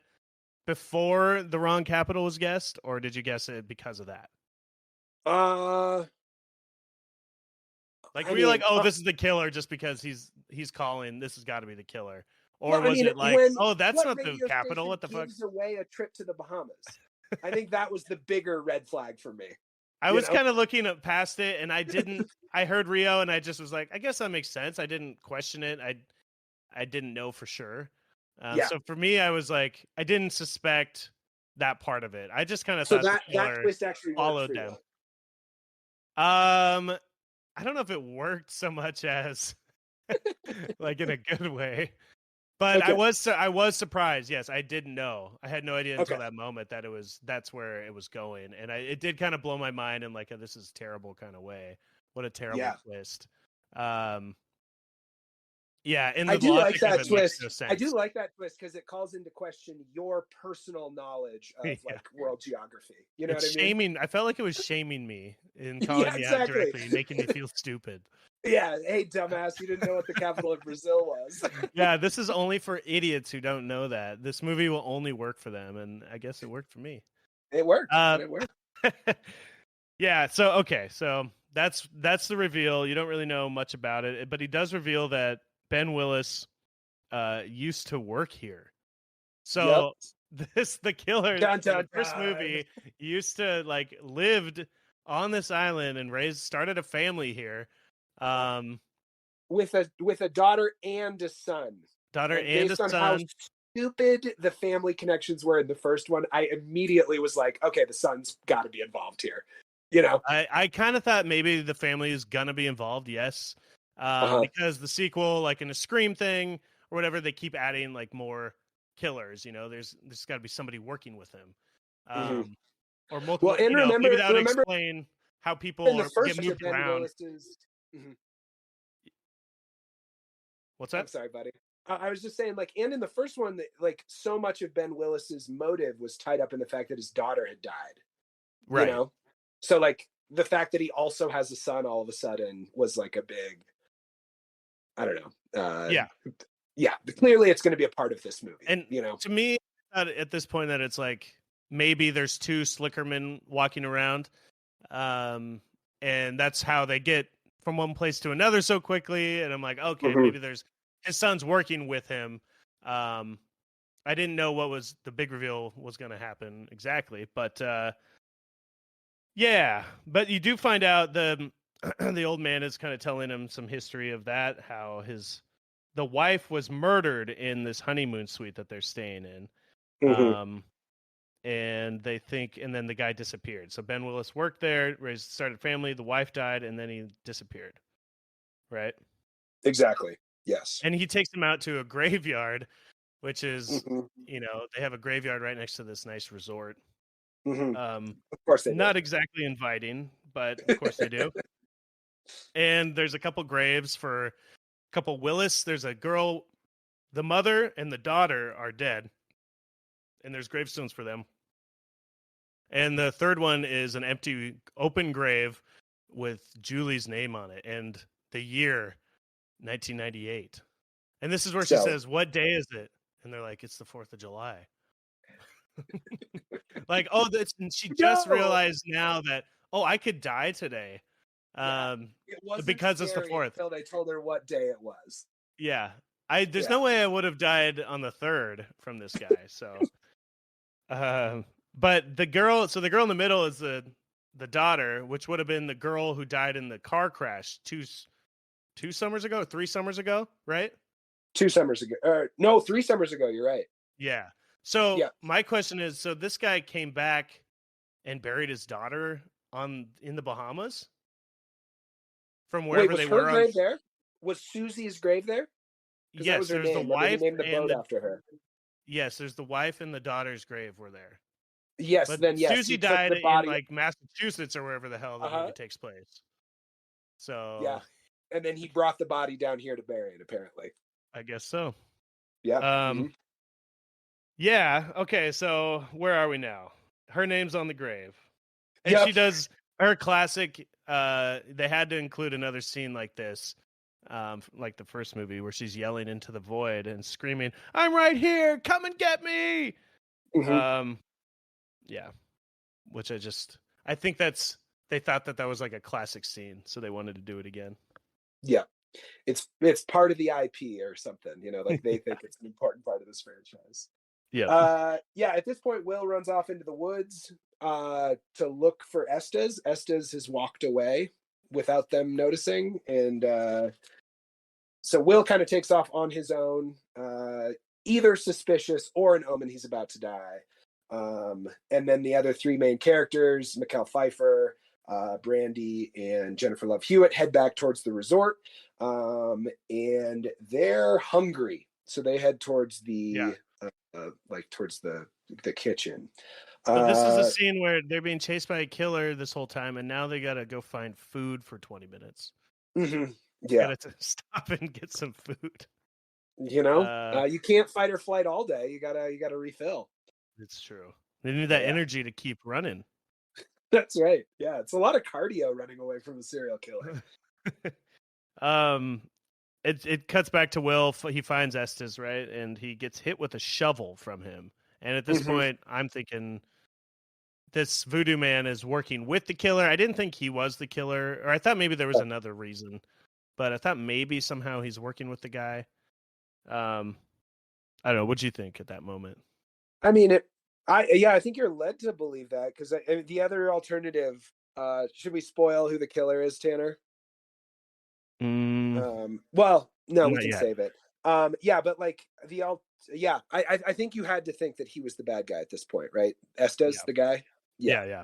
before the wrong capital was guessed, or did you guess it because of that? Were you like, oh, this is the killer just because he's calling? This has got to be the killer, or was it like, oh, that's not the capital? What the fuck? Gives away a trip to the Bahamas. I think that was the bigger red flag for me. I was kind of looking past it, and I didn't. I heard Rio, and I just was like, I guess that makes sense. I didn't question it. I didn't know for sure. So for me, I was like, I didn't suspect that part of it. I just kind of thought that twist actually followed them. I don't know if it worked so much as like in a good way, but I was surprised. Yes, I didn't know. I had no idea until that moment that that's where it was going, and it did kind of blow my mind in like a this is terrible kind of way. What a terrible twist. Yeah, and I do like that twist. I do like that twist because it calls into question your personal knowledge of like world geography. You know what I mean? Shaming. I felt like it was shaming me in calling me out directly, making me feel stupid. Yeah, hey dumbass, you didn't know what the capital of Brazil was. Yeah, this is only for idiots who don't know that. This movie will only work for them, and I guess it worked for me. It worked. It worked. Yeah. So that's the reveal. You don't really know much about it, but he does reveal that Ben Willis used to work here. So the killer in the first movie used to like lived on this island and started a family here. With a daughter and a son. daughter And and a based on how son. stupid the family connections were in the first one, I immediately was like, okay, the son's got to be involved here. You know? I kind of thought maybe the family is gonna be involved, yes, Uh-huh. because the sequel, like in a Scream thing or whatever, they keep adding like more killers. You know, there's got to be somebody working with him, Hmm. or Well, multiple. and You know, maybe that would remember explain how in people the get first one, moved Ben around. Willis's. Mhm. What's I'm that? sorry, buddy. I was just saying, like, and in the first one, that like so much of Ben Willis's motive was tied up in the fact that his daughter had died. You Right. know, so like the fact that he also has a son all of a sudden was like a big, I don't know. Yeah. Yeah, clearly it's going to be a part of this movie. And You know. to me, at this point, that it's like maybe there's two Slickermen walking around, and that's how they get from one place to another so quickly. And I'm like, okay, Mhm. maybe there's his son's working with him. I didn't know what was the big reveal was going to happen exactly, but yeah. But you do find out the old man is kind of telling him some history of that, how the wife was murdered in this honeymoon suite that they're staying in. Mhm. Um, and they think, and then the guy disappeared. So Ben Willis worked there, started family. The wife died, and then he disappeared. Right. Exactly. Yes. And he takes him out to a graveyard, which is, Mhm. they have a graveyard right next to this nice resort. Mhm. Um, Of course they do. Not exactly inviting, but of course they do. And there's a couple graves for a couple Willis. There's a girl, the mother and the daughter are dead, and there's gravestones for them. And the third one is an empty, open grave with Julie's name on it and the year 1998. And this is where she So says, "What day is it?" And they're like, "It's the 4th of July." Like, oh, that's, and she just no, realized now that, oh, I could die today, yeah, um, it wasn't because it's the scary 4th. until they told her what day it was. Yeah, there's Yeah. no way I would have died on the 3rd from this guy. So, but the girl in the middle is the daughter, which would have been the girl who died in the car crash two summers ago, 3 summers ago, right? 2 summers ago. No, 3 summers ago. You're right. Yeah. So Yeah. my question is, so this guy came back and buried his daughter in the Bahamas from Wait, wherever was they her were on. grave there? Was Susie's grave there? Because that was Yes, her there's the name. Remember, he wife named the and boat the after her. yes, there's the wife and the daughter's grave were there. Yes, But then yes, Susie he took died the in body. like Massachusetts or wherever the hell the Uh-huh. movie takes place. So Yeah. And then he brought the body down here to bury it, apparently. I guess so. Yeah. Um, yeah. Okay. So where are we now? Her name's on the grave, and Yep. she does her classic. They had to include another scene like this, like the first movie where she's yelling into the void and screaming, "I'm right here! Come and get me!" Mhm. Yeah. Which I think they thought that was like a classic scene, so they wanted to do it again. Yeah. It's part of the IP or something, like they think it's an important part of this franchise. Yeah. Yeah, at this point, Will runs off into the woods to look for Estes. Estes has walked away without them noticing. And so Will kind of takes off on his own, either suspicious or an omen he's about to die. And then the other three main characters, Michelle Pfeiffer, Brandy, and Jennifer Love Hewitt, head back towards the resort. And they're hungry. So they head towards the towards the kitchen. So this is a Uh, scene where they're being chased by a killer this whole time, and now they gotta go find food for 20 minutes. yeah, Gotta stop and get some food. you can't fight or flight all day. You gotta refill. It's true. They need that Yeah. energy to keep running. That's right. Yeah, it's a lot of cardio running away from a serial killer. um, it cuts back to Will. He finds Estes, right, and he gets hit with a shovel from him. And at this point, I'm thinking this voodoo man is working with the killer. I didn't think he was the killer, or I thought maybe there was another reason, but I thought maybe somehow he's working with the guy. I don't know. What'd you think at that moment? I mean, I think you're led to believe that because the other alternative. Should we spoil who the killer is, Tanner? Well, no, we Not can yet. save it. Yeah, but like I think you had to think that he was the bad guy at this point, right? Estes, Yeah. the guy. Yeah.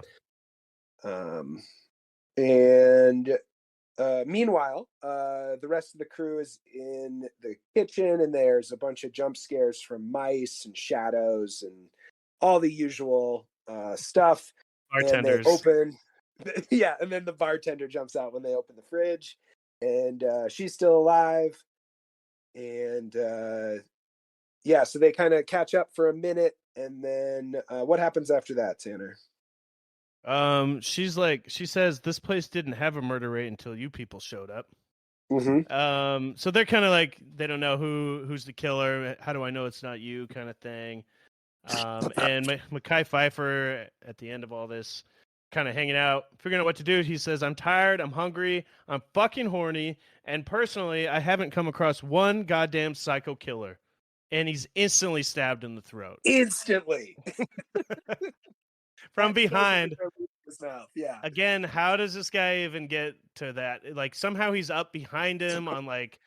Yeah. And meanwhile, the rest of the crew is in the kitchen, and there's a bunch of jump scares from mice and shadows and all the usual stuff. And they Bartenders. open, yeah, and then the bartender jumps out when they open the fridge, and she's still alive. And yeah, so they kind of catch up for a minute, and then what happens after that, Tanner? She says this place didn't have a murder rate until you people showed up. Mm-hmm. So they're kind of like they don't know who's the killer. How do I know it's not you? Kind of thing. And Mekhi Phifer at the end of all this, kind of hanging out, figuring out what to do. He says, "I'm tired. I'm hungry. I'm fucking horny. And personally, I haven't come across one goddamn psycho killer." And he's instantly stabbed in the throat Instantly. from behind. His mouth. Yeah. Again, how does this guy even get to that? Like somehow he's up behind him on like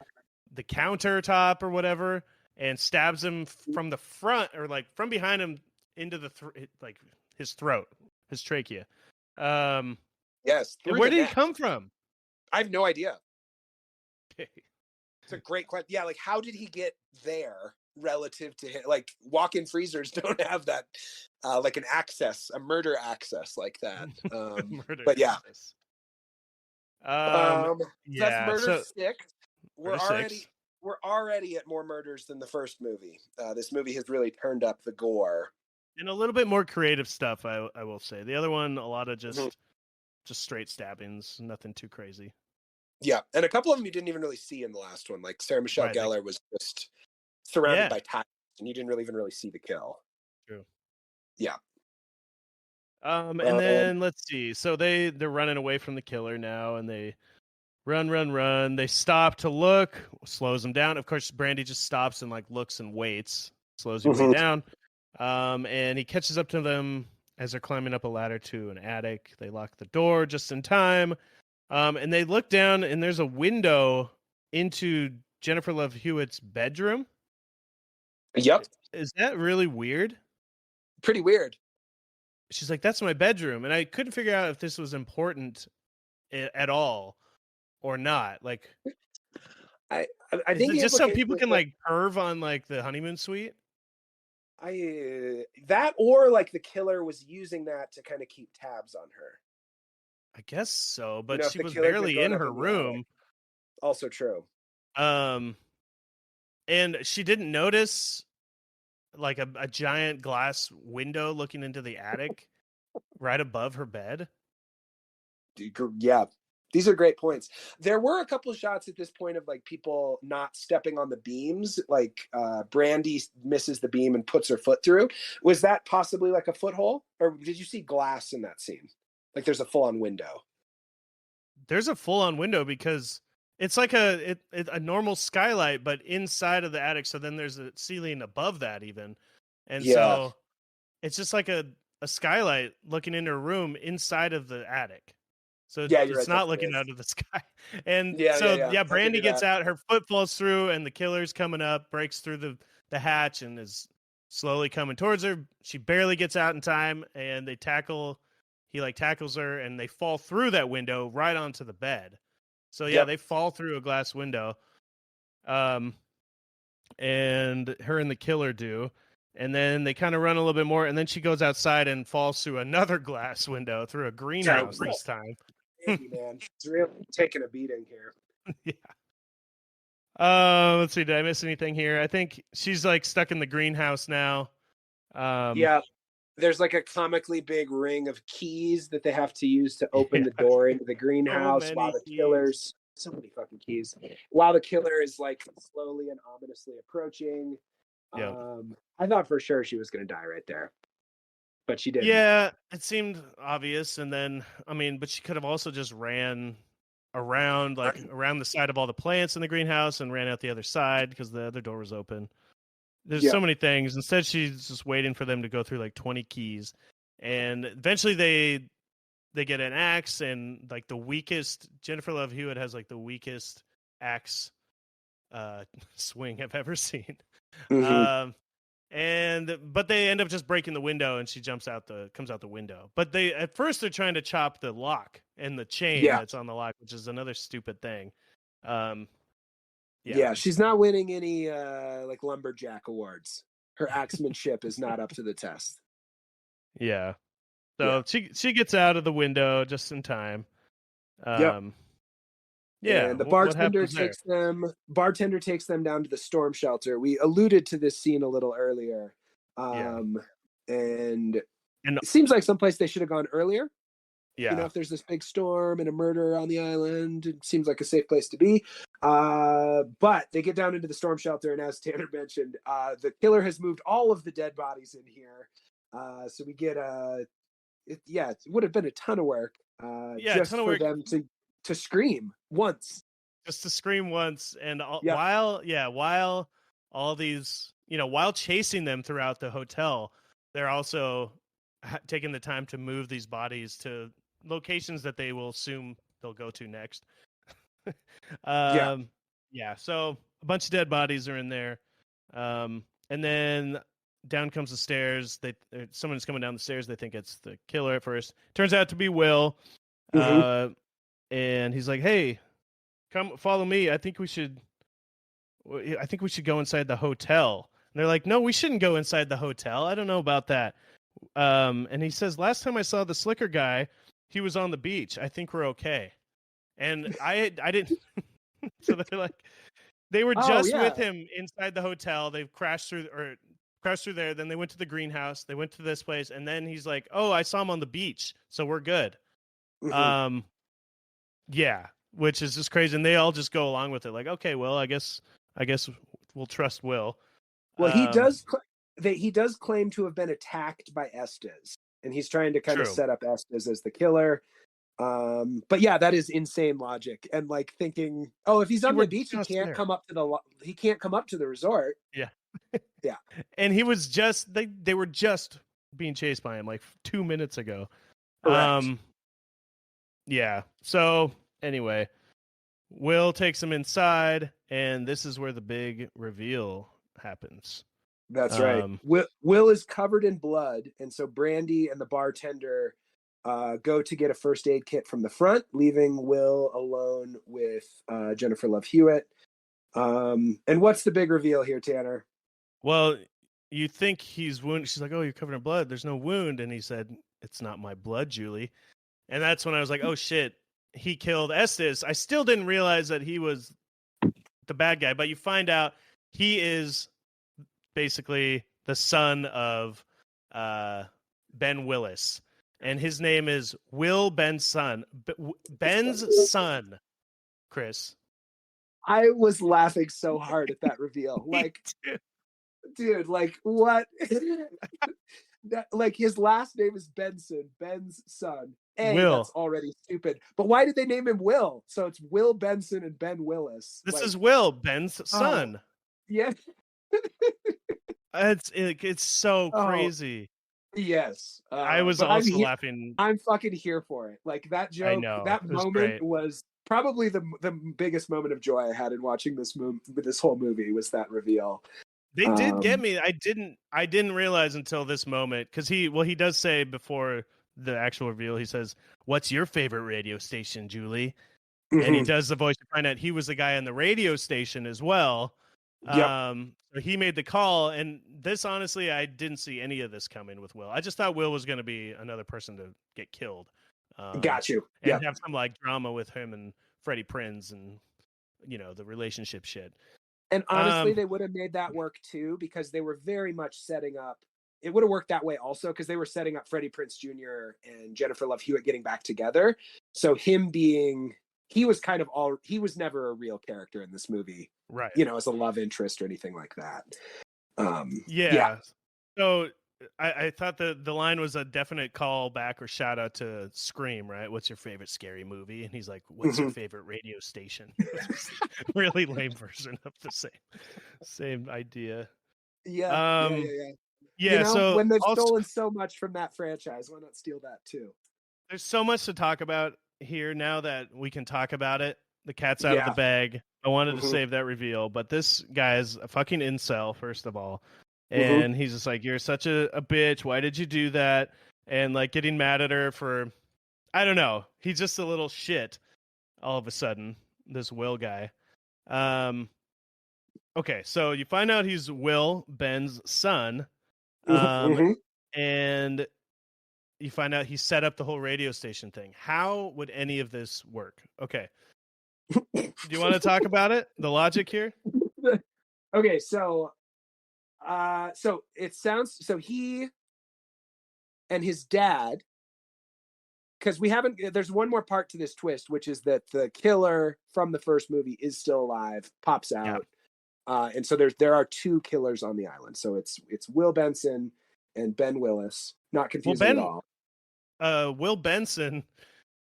the countertop or whatever, and stabs him from the front or like from behind him into the like his throat, his trachea. Yes. Where did he come from? I have no idea. It's a great question. Yeah, like how did he get there relative to him? Like walk-in freezers don't have that, like an access, a murder access like that. But yeah. Access. Yeah. That's murder 6. We're already at more murders than the first movie. This movie has really turned up the gore. And a little bit more creative stuff, I will say. The other one, a lot of just straight stabbings, nothing too crazy. Yeah, and a couple of them you didn't even really see in the last one. Like Sarah Michelle Gellar was just surrounded by tires, and you didn't even really see the kill. True. Yeah. And then let's see. So they're running away from the killer now, and they run. They stop to look, slows them down. Of course, Brandy just stops and like looks and waits, slows you way down. And he catches up to them as they're climbing up a ladder to an attic. They lock the door just in time. And they look down, and there's a window into Jennifer Love Hewitt's bedroom. Yep. Is that really weird? Pretty weird. She's like, "That's my bedroom," and I couldn't figure out if this was important at all or not. Like, I think just so people can like perv on like the honeymoon suite. That or like the killer was using that to kind of keep tabs on her. I guess so, but she was barely in her room. Also true. And she didn't notice like a giant glass window looking into the attic right above her bed. Yeah, these are great points. There were a couple of shots at this point of like people not stepping on the beams. Like Brandy misses the beam and puts her foot through. Was that possibly like a foothold, or did you see glass in that scene? Like there's a full-on window. There's a full-on window because it's like a normal skylight, but inside of the attic. So then there's a ceiling above that even, and so it's just like a skylight looking into a room inside of the attic. So it's not looking out of the sky. And Brandy gets out, her foot falls through, and the killer's coming up, breaks through the hatch, and is slowly coming towards her. She barely gets out in time, and he tackles her, and they fall through that window right onto the bed. So they fall through a glass window. And her and the killer do. And then they kind of run a little bit more, and then she goes outside and falls through another glass window through a greenhouse this time. Hey, man, it's really taking a beating here. Yeah. Let's see. Did I miss anything here? I think she's like stuck in the greenhouse now. There's like a comically big ring of keys that they have to use to open the door into the greenhouse while the killer's so many fucking keys. While the killer is like slowly and ominously approaching. I thought for sure she was going to die right there, but she didn't. Yeah, it seemed obvious. And then, but she could have also just ran around the side of all the plants in the greenhouse and ran out the other side because the other door was open. There's so many things. Instead, she's just waiting for them to go through like 20 keys. And eventually they get an axe, and like the weakest, Jennifer Love Hewitt has like the weakest axe swing I've ever seen. Mhm. But they end up just breaking the window, and she comes out the window. But at first they're trying to chop the lock and the chain Yeah. that's on the lock, which is another stupid thing. Um, yeah, Yeah, she's not winning any like lumberjack awards. Her axemanship is not up to the test. yeah. Yeah. So she gets out of the window just in time. Yep. Yeah. And the What happens there? bartender takes them down to the storm shelter. We alluded to this scene a little earlier. Yeah. And And it seems like someplace they should have gone earlier. You know, yeah, if there's this big storm and a murder on the island, it seems like a safe place to be. But they get down into the storm shelter, and as Tanner mentioned, the killer has moved all of the dead bodies in here. So we get it would have been a ton of work yeah, a ton just of for work them to scream once. just to scream once, and Yep. while all these, while chasing them throughout the hotel, they're also taking the time to move these bodies to locations that they will assume they'll go to next. Yeah. Yeah, so a bunch of dead bodies are in there, and then down comes the stairs. Someone's coming down the stairs. They think it's the killer at first. Turns out to be Will, Mm-hmm. and he's like, "Hey, come follow me. I think we should go inside the hotel." And they're like, "No, we shouldn't go inside the hotel. I don't know about that." And he says, "Last time I saw the slicker guy, he was on the beach. I think we're okay." And I didn't. So they're like, they were Oh just with yeah. him inside the hotel. They've crashed through there. Then they went to the greenhouse. They went to this place, and then he's like, "Oh, I saw him on the beach, so we're good." Mm-hmm. Um, yeah, which is just crazy, and they all just go along with it, like, "Okay, well, I guess we'll trust Will." Well, he Um, does claim to have been attacked by Estes, and he's trying to kind of True. set up Estes as the killer. But yeah, that is insane logic, and like thinking, oh, if he's You on were the beach, just there. he can't come up to the resort. Yeah. Yeah. And he was just they were just being chased by him like 2 minutes ago. Correct. Yeah. So anyway, Will takes him inside, and this is where the big reveal happens. That's right. Will is covered in blood, and so Brandy and the bartender go to get a first aid kit from the front, leaving Will alone with Jennifer Love Hewitt. And what's the big reveal here, Tanner? Well, you think he's wounded. She's like, "Oh, you're covered in blood. There's no wound." And he said, "It's not my blood, Julie." And that's when I was like, "Oh shit, he killed Estes." I still didn't realize that he was the bad guy, but you find out he is basically the son of Ben Willis, and his name is Will Ben's son. Ben's son, Chris. I was laughing so hard at that reveal. Like, dude, like what? Like his last name is Benson, Ben's son. Will. That's already stupid. But why did they name him Will? So it's Will Benson and Ben Willis. This like, is Will Ben's oh, son. yeah. It's so Oh, crazy. yes. I was but also laughing. I'm fucking here for it. Like that I joke, know. that It was moment great. was probably the biggest moment of joy I had in watching this whole movie was that reveal. They did get me. I didn't realize until this moment, because he does say before the actual reveal, he says, "What's your favorite radio station, Julie?" And he does the voice to find out he was the guy on the radio station as well. Yep. So he made the call, and this, honestly, I didn't see any of this coming with Will. I just thought Will was going to be another person to get killed. Got you. And have some like drama with him and Freddie Prinze and the relationship shit. And honestly, they would have made that work too, because they were very much setting up. It would have worked that way also, because they were setting up Freddie Prinze Jr. and Jennifer Love Hewitt getting back together. So he was never a real character in this movie, right? As a love interest or anything like that. Yeah. So I thought the line was a definite call back or shout out to Scream, right? What's your favorite scary movie? And he's like, "What's your favorite radio station?" Really lame version of the same idea. Yeah. Yeah. So when they've stolen so much from that franchise, why not steal that too? There's so much to talk about here now that we can talk about it. The cat's out of the bag. I wanted to Mhm. save that reveal, but this guy's a fucking incel, first of all. Mhm. And he's just like, you're such a bitch. Why did you do that? And like getting mad at her for, I don't know. He's just a little shit all of a sudden, this Will guy. Um, okay, so you find out he's Will, Ben's son. Um, Mhm. and you find out he set up the whole radio station thing. How would any of this work? Okay. Do you want to talk about it? The logic here? Okay, so it sounds so he and his dad, because we haven't, there's one more part to this twist, which is that the killer from the first movie is still alive, pops Yeah. out. And so there are two killers on the island. So it's Will Benson and Ben Willis. Not Well, confusing at all. Will Benson,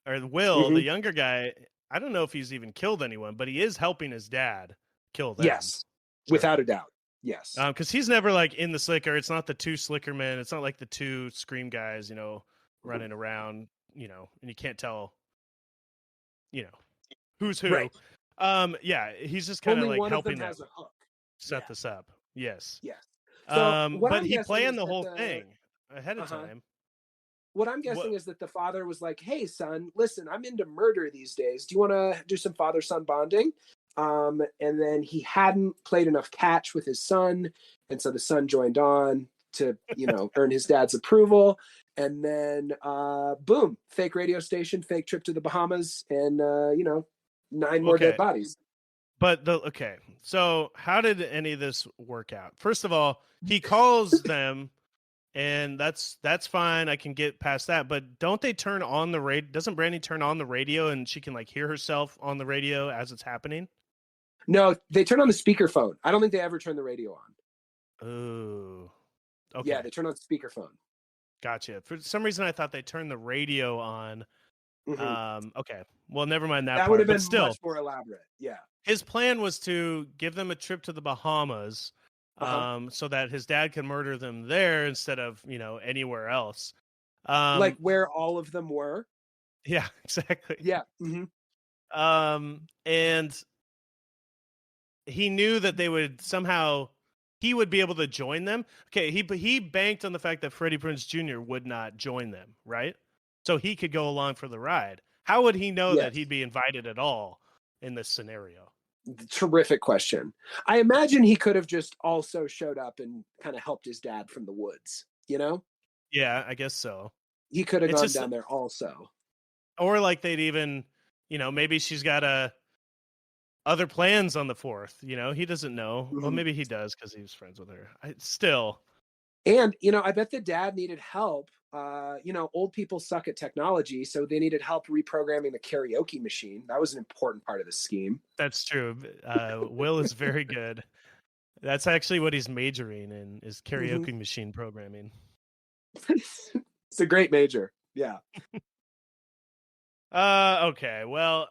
or Will, the Mhm. younger guy, I don't know if he's even killed anyone, but he is helping his dad kill them. Yes, Sure. without a doubt. Yes. Because he's never like in the slicker. It's not the two slicker men. It's not like the two scream guys, running around, and you can't tell, who's who. Right. Yeah, he's just kind of Only like one of them helping them has a hook. set Yeah. this up. Yes. Yes. So what But I'm he guessing planned is the that whole the thing ahead of uh-huh. time. What I'm What? guessing is that the father was like, "Hey, son, listen, I'm into murder these days. Do you want to do some father-son bonding?" And then he hadn't played enough catch with his son, and so the son joined on to, earn his dad's approval. And then, boom, fake radio station, fake trip to the Bahamas, and 9 more dead Okay. bodies. But okay. So how did any of this work out? First of all, he calls them, and that's fine. I can get past that. But don't they turn on the radio? Doesn't Brandy turn on the radio and she can like hear herself on the radio as it's happening? No, they turn on the speakerphone. I don't think they ever turn the radio on. Oh, Yeah, okay, they turn on speakerphone. gotcha. For some reason, I thought they turned the radio on. Hmm. Okay, well, never mind that That would part. have But been still, much more elaborate. Yeah. his plan was to give them a trip to the Bahamas, Uh-huh. so that his dad could murder them there instead of anywhere else. Like Um, where all of them were. yeah, exactly. Yeah. Hmm. And he knew that they would somehow he would be able to join them. Okay, he banked on the fact that Freddie Prinze Jr. would not join them, right? So he could go along for the ride. How would he know that Yes. he'd be invited at all in this scenario? Terrific question. I imagine he could have just also showed up and kind of helped his dad from the woods. Yeah, I guess so. He could have It's gone just down there also. or like they'd even, maybe she's got other plans on the 4th, he doesn't know. Well, Mhm. maybe he does cuz he was friends with her. Still. And I bet the dad needed help. Old people suck at technology, so they needed help reprogramming the karaoke machine. That was an important part of the scheme. That's true. Will is very good. That's actually what he's majoring in is Mhm. karaoke machine programming. It's a great major. Yeah. Okay. Well,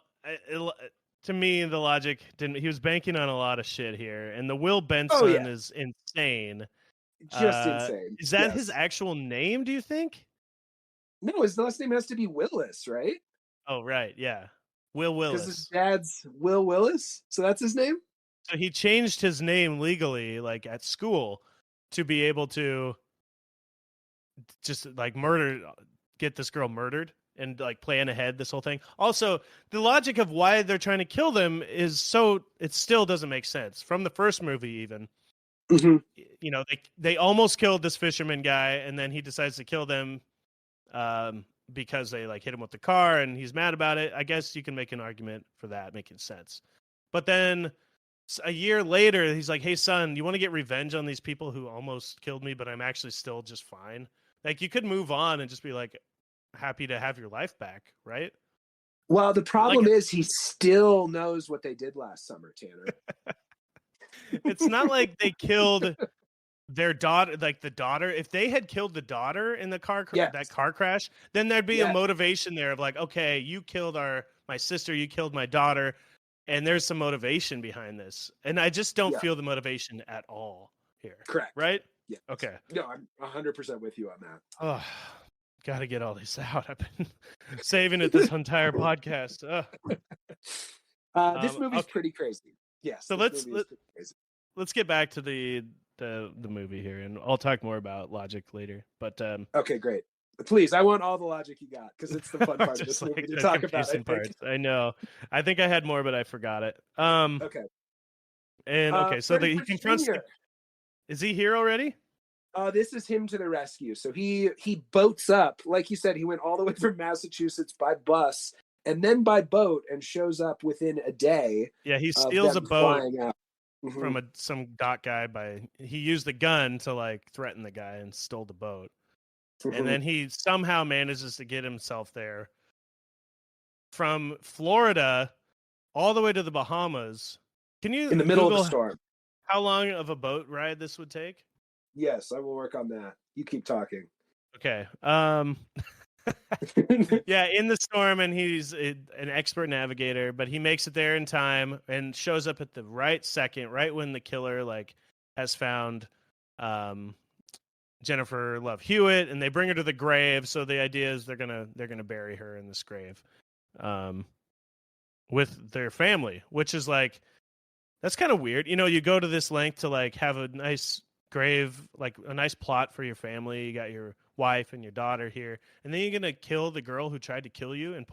to me, the logic didn't. He was banking on a lot of shit here, and the Will Oh Benson yeah. is insane. Just insane. Is that his Yes. actual name? Do you think? No, his last name has to be Willis, right? Oh, right. Yeah, Will Because his Willis. dad's Will Willis, so that's his name. So he changed his name legally, like at school, to be able to just like get this girl murdered and like plan ahead this whole thing. Also, the logic of why they're trying to kill them is it still doesn't make sense from the first movie even. Hmm. They almost killed this fisherman guy and then he decides to kill them because they like hit him with the car and he's mad about it. I guess you can make an argument for that making sense. But then a year later he's like, "Hey son, you want to get revenge on these people who almost killed me but I'm actually still just fine?" Like you could move on and just be like happy to have your life back, right? Well, the Like problem is he still knows what they did last summer, Tanner. it's not like they killed their daughter, like the daughter. If they had killed the daughter in that Yes. car crash, then there'd be a Yes. motivation there of like, okay, you killed my sister, you killed my daughter, and there's some motivation behind this. And I just don't Yeah. feel the motivation at all here. Correct. Right? Yeah. Okay. No, I'm 100% with you on that. Oh, gotta get all this out. I've been saving it this entire podcast. Ugh. This movie's Okay. pretty crazy. Yes. So This movie is pretty crazy. let's get back to the movie here, and I'll talk more about logic later. But Okay, great. Please, I want all the logic you got because it's the fun part of just this movie like to the talk about. I confusing think. parts. I know. I think I had more, but I forgot it. Okay. And okay, so Freddie he Prinze confronts. Jr. Is he here already? This is him to the rescue. So he boats up, like you said. He went all the way from Massachusetts by bus and then by boat, and shows up within a day. Yeah, he of steals a them boat flying out. from some dock guy he used the gun to like threaten the guy and stole the boat. And then he somehow manages to get himself there from Florida all the way to the Bahamas. Can you in the middle Google of a storm. how long of a boat ride this would take? Yes, I will work on that. You keep talking. Okay. Yeah, in the storm, and he's an expert navigator, but he makes it there in time and shows up at the right second, right when the killer like has found Jennifer Love Hewitt, and they bring her to the grave. So the idea is they're gonna bury her in this grave, with their family, which is like that's kind of weird. You know, you go to this length to like have a nice grave, like a nice plot for your family. You got your wife and your daughter here, and then you're gonna kill the girl who tried to kill you and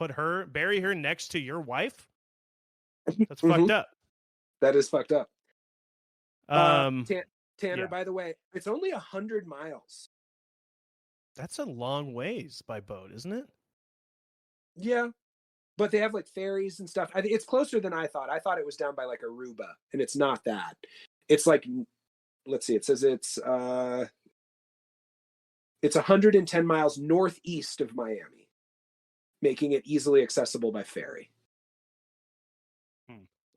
bury her next to your wife. That's fucked up. That is fucked up. Tanner, yeah. by the way, it's only 100 miles. That's a long ways by boat, isn't it? Yeah, but they have like ferries and stuff. I think it's closer than I thought. I thought it was down by like Aruba, and it's not that. It's like, let's see. It says it's 110 miles northeast of Miami, making it easily accessible by ferry.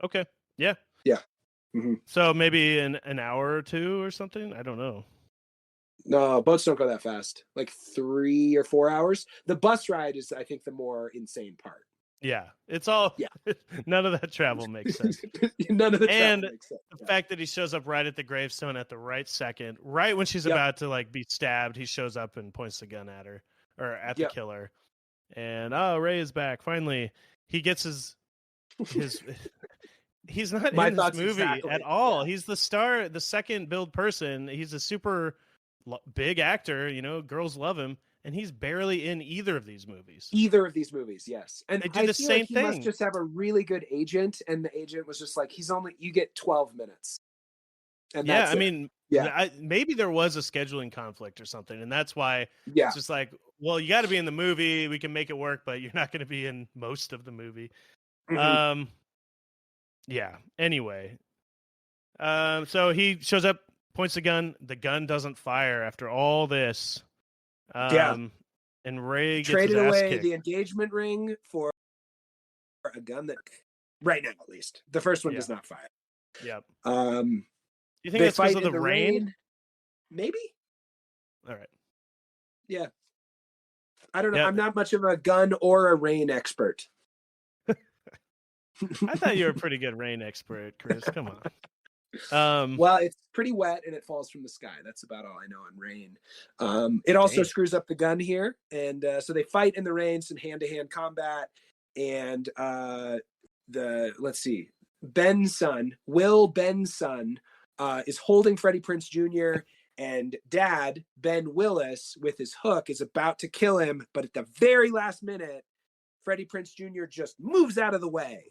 Okay. Yeah. Yeah. Mm-hmm. So maybe an hour or two or something. I don't know. No, boats don't go that fast. Like 3 or 4 hours. The bus ride is, I think, the more insane part. Yeah, it's all. Yeah. None of that travel makes sense. None of the travel makes sense. The fact that he shows up right at the gravestone at the right second, right when she's about to like be stabbed, he shows up and points the gun at her or at the killer. And Ray is back. Finally, he gets his. He's not in this movie at all. Yeah. He's the star, the second build person. He's a super big actor. You know, girls love him. And he's barely in either of these movies. Yes. And they do the same thing. He must just have a really good agent, and the agent was just like, you get 12 minutes. And yeah, I mean, maybe there was a scheduling conflict or something, and that's why it's just like, well, you got to be in the movie. We can make it work, but you're not going to be in most of the movie. Mm-hmm. Yeah. Anyway, so he shows up, points the gun. The gun doesn't fire after all this. And Ray gets traded his ass away kicked. The engagement ring for a gun that, right now at least, the first one does not fire. Yep. You think it's because of the rain? Maybe. All right. Yeah. I don't know. Yep. I'm not much of a gun or a rain expert. I thought you were a pretty good rain expert, Chris. Come on. Well, it's pretty wet and it falls from the sky. That's about all I know on rain. It also screws up the gun here, and so they fight in the rain, some hand-to-hand combat, and let's see, Will Ben's son, is holding Freddie Prinze Jr. and Dad Ben Willis with his hook is about to kill him, but at the very last minute, Freddie Prinze Jr. just moves out of the way.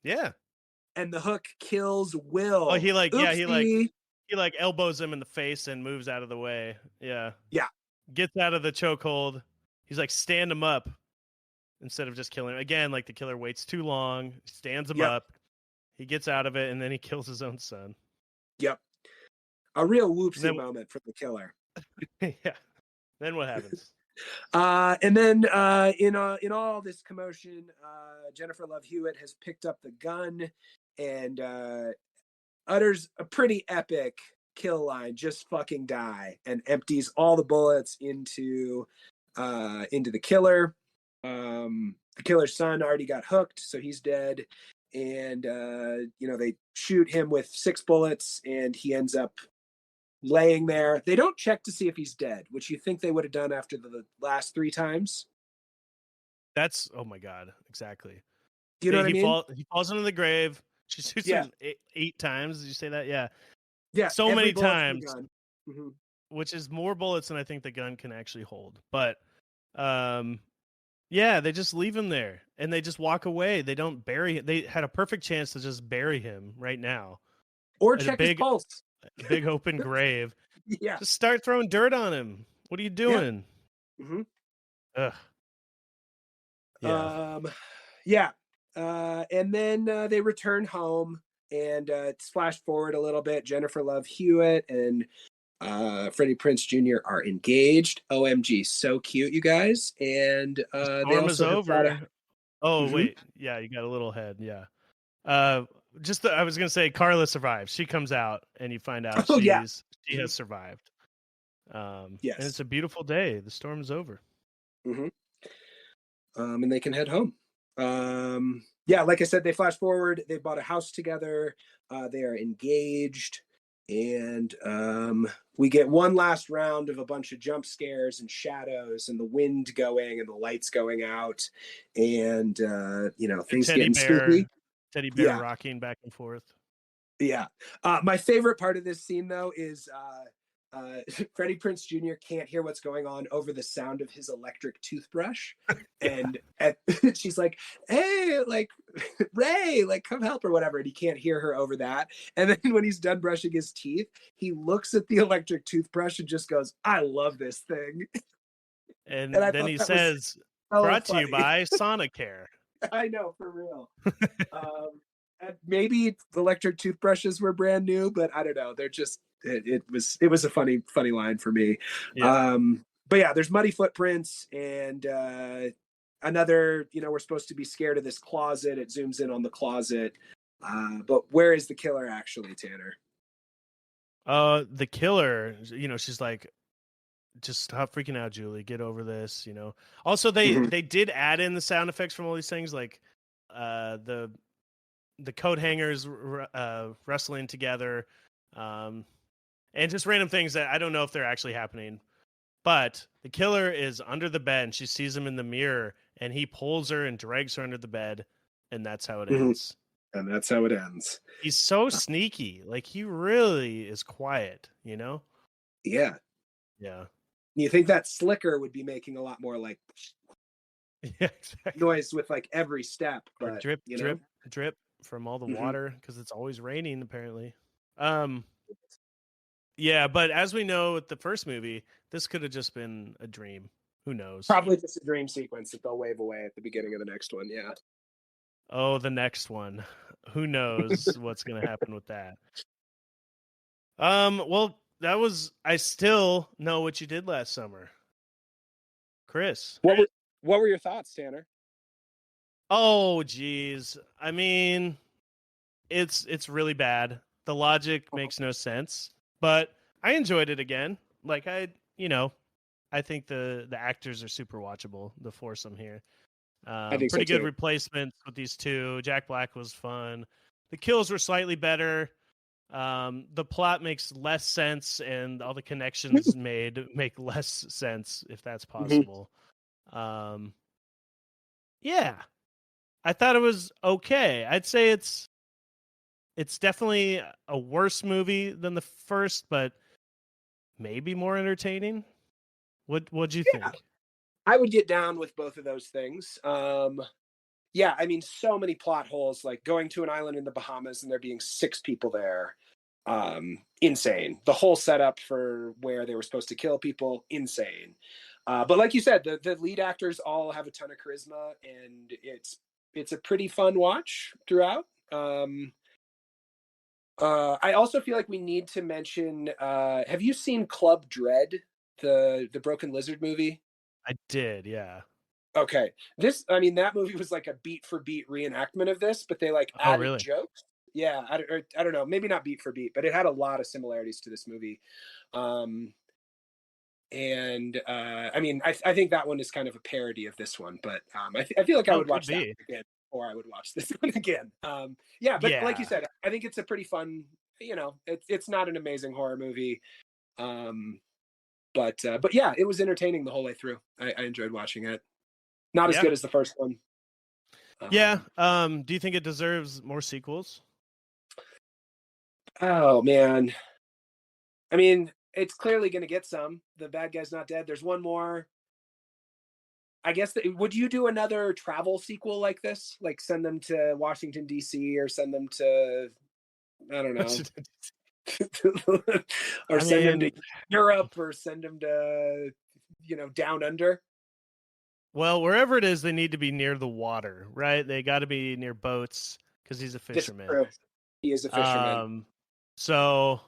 Yeah. And the hook kills Will. Oh, he elbows him in the face and moves out of the way. Yeah. Yeah. Gets out of the chokehold. He's like, stand him up instead of just killing him. Again, like the killer waits too long, stands him up. He gets out of it, and then he kills his own son. Yep. A real whoopsie moment from the killer. Yeah. Then what happens? And then in all this commotion, Jennifer Love Hewitt has picked up the gun and utters a pretty epic kill line, just fucking die, and empties all the bullets into the killer. The killer's son already got hooked, so he's dead. And they shoot him with 6 bullets, and he ends up laying there. They don't check to see if he's dead, which you think they would have done after the last 3 times. That's, oh my God, exactly. Do you know what I mean? He falls into the grave. She shoots Yeah. him eight times. Did you say that? Yeah. Yeah. So Every many bullet from the times, gun. Hmm. which is more bullets than I think the gun can actually hold. But yeah, they just leave him there and they just walk away. They don't bury him. They had a perfect chance to just bury him right now. Or At check his pulse. a big open grave. Yeah. Just start throwing dirt on him. What are you doing? Mm-hmm. Ugh. Yeah. Yeah. And then they return home, and it's flashed forward a little bit. Jennifer Love Hewitt and Freddie Prinze Jr. are engaged. OMG, so cute, you guys. And they Storm is also have got over. Oh, Mhm. wait. Yeah, you got a little head. Yeah. I was gonna say Carla survives. She comes out and you find out Oh, yeah. she has survived. And Yes. it's a beautiful day. The storm is over. Mm-hmm. And they can head home. Yeah, like I said, they flash forward. They bought a house together. They are engaged, and we get one last round of a bunch of jump scares and shadows, and the wind going, and the lights going out, and things getting spooky. Teddy bear Yeah, rocking back and forth. yeah. My favorite part of this scene, though, is Freddie Prinze Jr. can't hear what's going on over the sound of his electric toothbrush, and she's like, "Hey, like Ray, like come help," or whatever, and he can't hear her over that. And then when he's done brushing his teeth, he looks at the electric toothbrush and just goes, "I love this thing." And And I then thought he that was says, so "Brought to you funny. by Sonicare." I know, for real. And maybe electric toothbrushes were brand new, but I don't know. They're just it was a funny line for me. Yeah. But yeah, there's muddy footprints and another. We're supposed to be scared of this closet. It zooms in on the closet. But where is the killer actually, Tanner? The killer, she's like, just stop freaking out, Julie. Get over this, Also, they did add in the sound effects from all these things, like the coat hangers wrestling together, and just random things that I don't know if they're actually happening. But the killer is under the bed, and she sees him in the mirror, and he pulls her and drags her under the bed, and that's how it ends. And that's how it ends. He's so sneaky. Like, he really is quiet, Yeah. Yeah. You think that Slicker would be making a lot more like Yeah, exactly. noise with like every step, Or but drip, drip from all the water, because it's always raining, apparently. Yeah, but as we know with the first movie, this could have just been a dream. Who knows? Probably just a dream sequence that they'll wave away at the beginning of the next one. Yeah. Oh, the next one. Who knows what's going to happen with that? Well, I still know what you did last summer. Chris. What were your thoughts, Tanner? Oh, geez. I mean, it's really bad. The logic makes no sense, but I enjoyed it again. Like, I think the actors are super watchable, the foursome here. I think pretty so good too. replacements with these two. Jack Black was fun. The kills were slightly better. The plot makes less sense, and all the connections make less sense, if that's possible. Yeah, I thought it was okay. I'd say it's definitely a worse movie than the first, but maybe more entertaining. What'd you think? I would get down with both of those things. Yeah, I mean, so many plot holes, like going to an island in the Bahamas and there being 6 people there. Insane. The whole setup for where they were supposed to kill people, insane. But like you said, the lead actors all have a ton of charisma, and it's a pretty fun watch throughout. I also feel like we need to mention. Have you seen Club Dread, the Broken Lizard movie? I did, yeah. Okay, that movie was like a beat for beat reenactment of this, but they like added really? jokes. Yeah, I don't know, maybe not beat for beat, but it had a lot of similarities to this movie. I think that one is kind of a parody of this one, but I feel like I would watch that one again, or I would watch this one again. But like you said, I think it's a pretty fun. It's not an amazing horror movie, but yeah, it was entertaining the whole way through. I enjoyed watching it. Not as good as the first one. Yeah. Do you think it deserves more sequels? Oh man, I mean, it's clearly going to get some. The bad guy's not dead. There's one more. I guess would you do another travel sequel like this? Like send them to Washington D.C. or send them to I don't know, or I send them to mean, Europe or send them to down under? well, wherever it is, they need to be near the water, right? They got to be near boats because he's a This is fisherman. true. He is a fisherman. So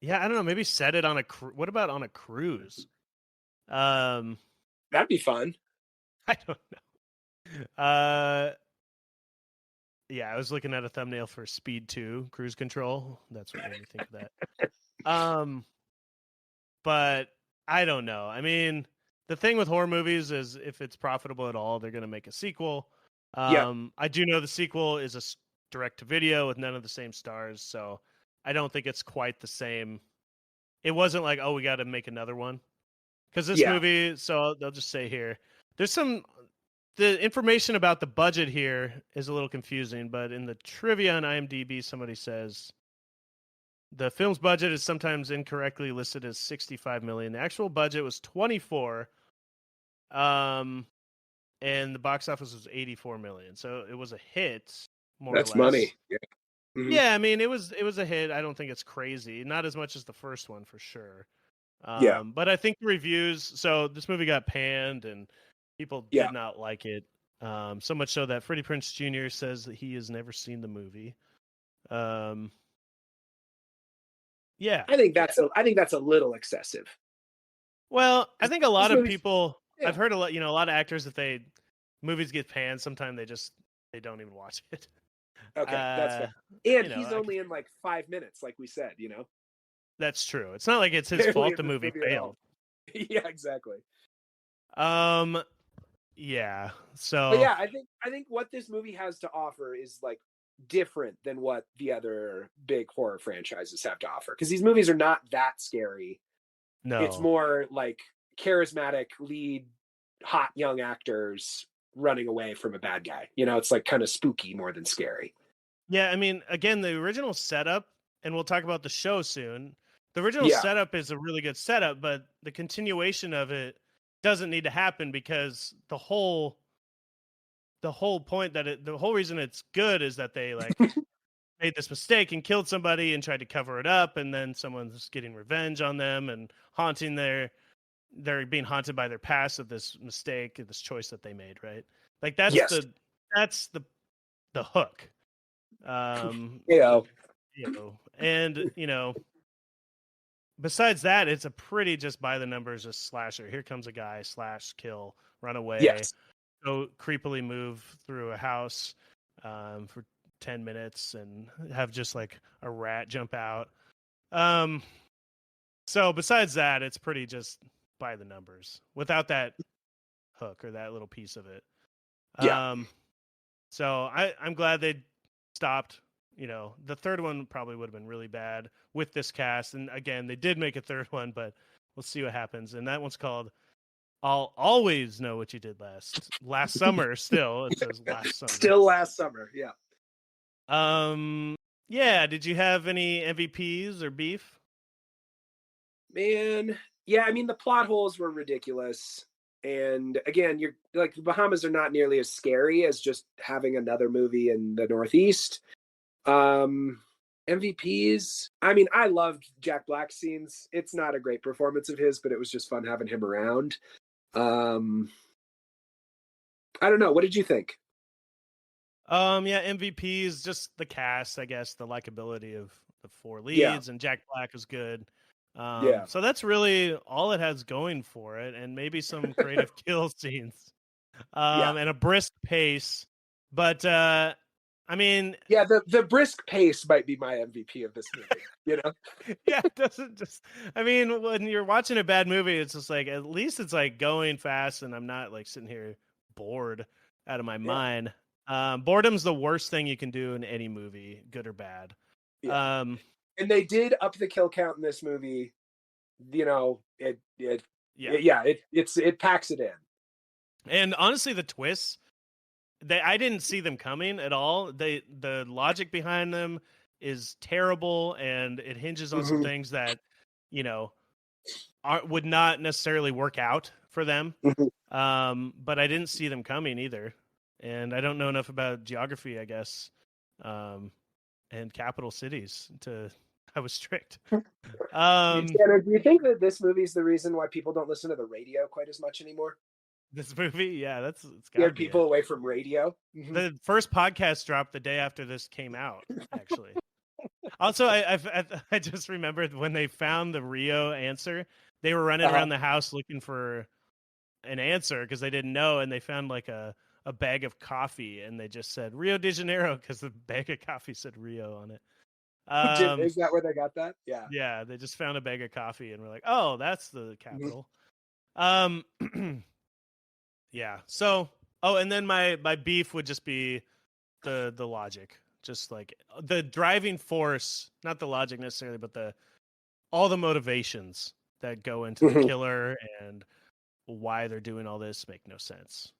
yeah, I don't know. Maybe set it on a. What about on a cruise? Um, That'd be fun. I don't know. Yeah, I was looking at a thumbnail for Speed 2 Cruise Control. That's what made me think of that. But I don't know. I mean, the thing with horror movies is if it's profitable at all, they're going to make a sequel. Yeah. I do know the sequel is a direct to video with none of the same stars, so I don't think it's quite the same. It wasn't like, oh, we got to make another one. Because this Yeah. movie, so they'll just say here, the information about the budget here is a little confusing, but in the trivia on IMDb, somebody says the film's budget is sometimes incorrectly listed as 65 million. The actual budget was 24, and the box office was 84 million. So it was a hit, more That's or less. money. Yeah. Mm-hmm. Yeah, I mean it was a hit. I don't think it's crazy, not as much as the first one for sure. Yeah. But I think the reviews. So this movie got panned, and people Yeah. did not like it. So much so that Freddie Prinze Jr. says that he has never seen the movie. Yeah. I think that's a little excessive. Well, I think a lot of people. Yeah. I've heard a lot. A lot of actors that movies get panned. Sometimes they don't even watch it. Okay, that's fair. And you know, he's only in like 5 minutes, like we said. That's true. It's not like it's his Barely fault in the this movie movie at failed. Yeah, exactly. Yeah. But So yeah, I think what this movie has to offer is like different than what the other big horror franchises have to offer. Because these movies are not that scary. no, It's more like charismatic lead, hot young actors running away from a bad guy. It's like kind of spooky more than scary. Yeah, I mean, again, the original setup, and we'll talk about the show soon. The original Yeah. setup is a really good setup, but the continuation of it doesn't need to happen because the whole point the whole reason it's good is that they like made this mistake and killed somebody and tried to cover it up, and then someone's getting revenge on them and they're being haunted by their past of this mistake, this choice that they made, right? Like that's Yes. the hook. And besides that, it's a pretty just by the numbers just slasher. Here comes a guy, slash, kill, run away, Yes. go creepily move through a house for 10 minutes and have just like a rat jump out. So besides that, it's pretty just by the numbers without that hook or that little piece of it. Yeah. So I'm glad they stopped. The third one probably would have been really bad with this cast. And again, they did make a third one, but we'll see what happens. And that one's called I'll Always Know What You Did Last Summer. Still, it says last summer. Still last summer. Yeah. Yeah. Did you have any MVPs or beef? Man. Yeah. I mean, the plot holes were ridiculous. And again, you're like the Bahamas are not nearly as scary as just having another movie in the Northeast. MVPs. I mean, I loved Jack Black's scenes. It's not a great performance of his, but it was just fun having him around. I don't know. What did you think? Yeah, MVPs, just the cast, I guess, the likability of the four leads, and Jack Black is good. So that's really all it has going for it, and maybe some creative kill scenes, and a brisk pace. But I mean, yeah, the brisk pace might be my MVP of this movie. Yeah, it doesn't just. I mean, when you're watching a bad movie, it's just like at least it's like going fast, and I'm not like sitting here bored out of my mind. Boredom's the worst thing you can do in any movie, good or bad. Yeah. And they did up the kill count in this movie. It packs it in. And honestly, the twists I didn't see them coming at all. The logic behind them is terrible, and it hinges on some Mhm. things that, you know, would not necessarily work out for them. Mhm. But I didn't see them coming either, and I don't know enough about geography, I guess, and capital cities to. I was strict. Tanner, do you think that this movie is the reason why people don't listen to the radio quite as much anymore? This movie, yeah, it's got to Scared be people it. away from radio. Mhm. The first podcast dropped the day after this came out, actually. Also, I just remembered when they found the Rio answer, they were running around the house looking for an answer because they didn't know, and they found like a bag of coffee, and they just said Rio de Janeiro because the bag of coffee said Rio on it. Is that where they got that? Yeah. Yeah, they just found a bag of coffee and we're like, oh, that's the Mhm. capital. Yeah. So, oh, and then my beef would just be the logic, just like the driving force, not the logic necessarily, but all the motivations that go into the Mhm. killer and why they're doing all this make no sense.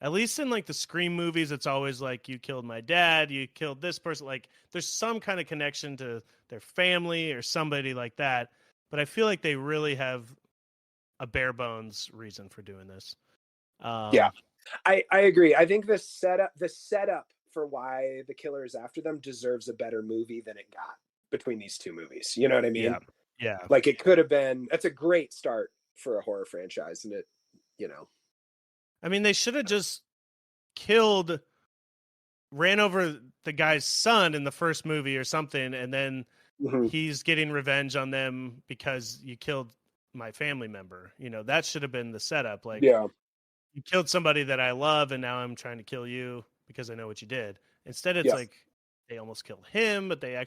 At least in like the Scream movies, it's always like you killed my dad, you killed this person. Like there's some kind of connection to their family or somebody like that. But I feel like they really have a bare bones reason for doing this. Yeah, I agree. I think the setup for why the killer is after them deserves a better movie than it got between these two movies. You know what I mean? Yeah, yeah. Like it could have been. That's a great start for a horror franchise, and it, you know. I mean, they should have just ran over the guy's son in the first movie or something, and then Mhm. he's getting revenge on them because you killed my family member. You know, that should have been the setup. Like, Yeah. you killed somebody that I love, and now I'm trying to kill you because I know what you did. Instead, it's Yeah. like they almost killed him, but they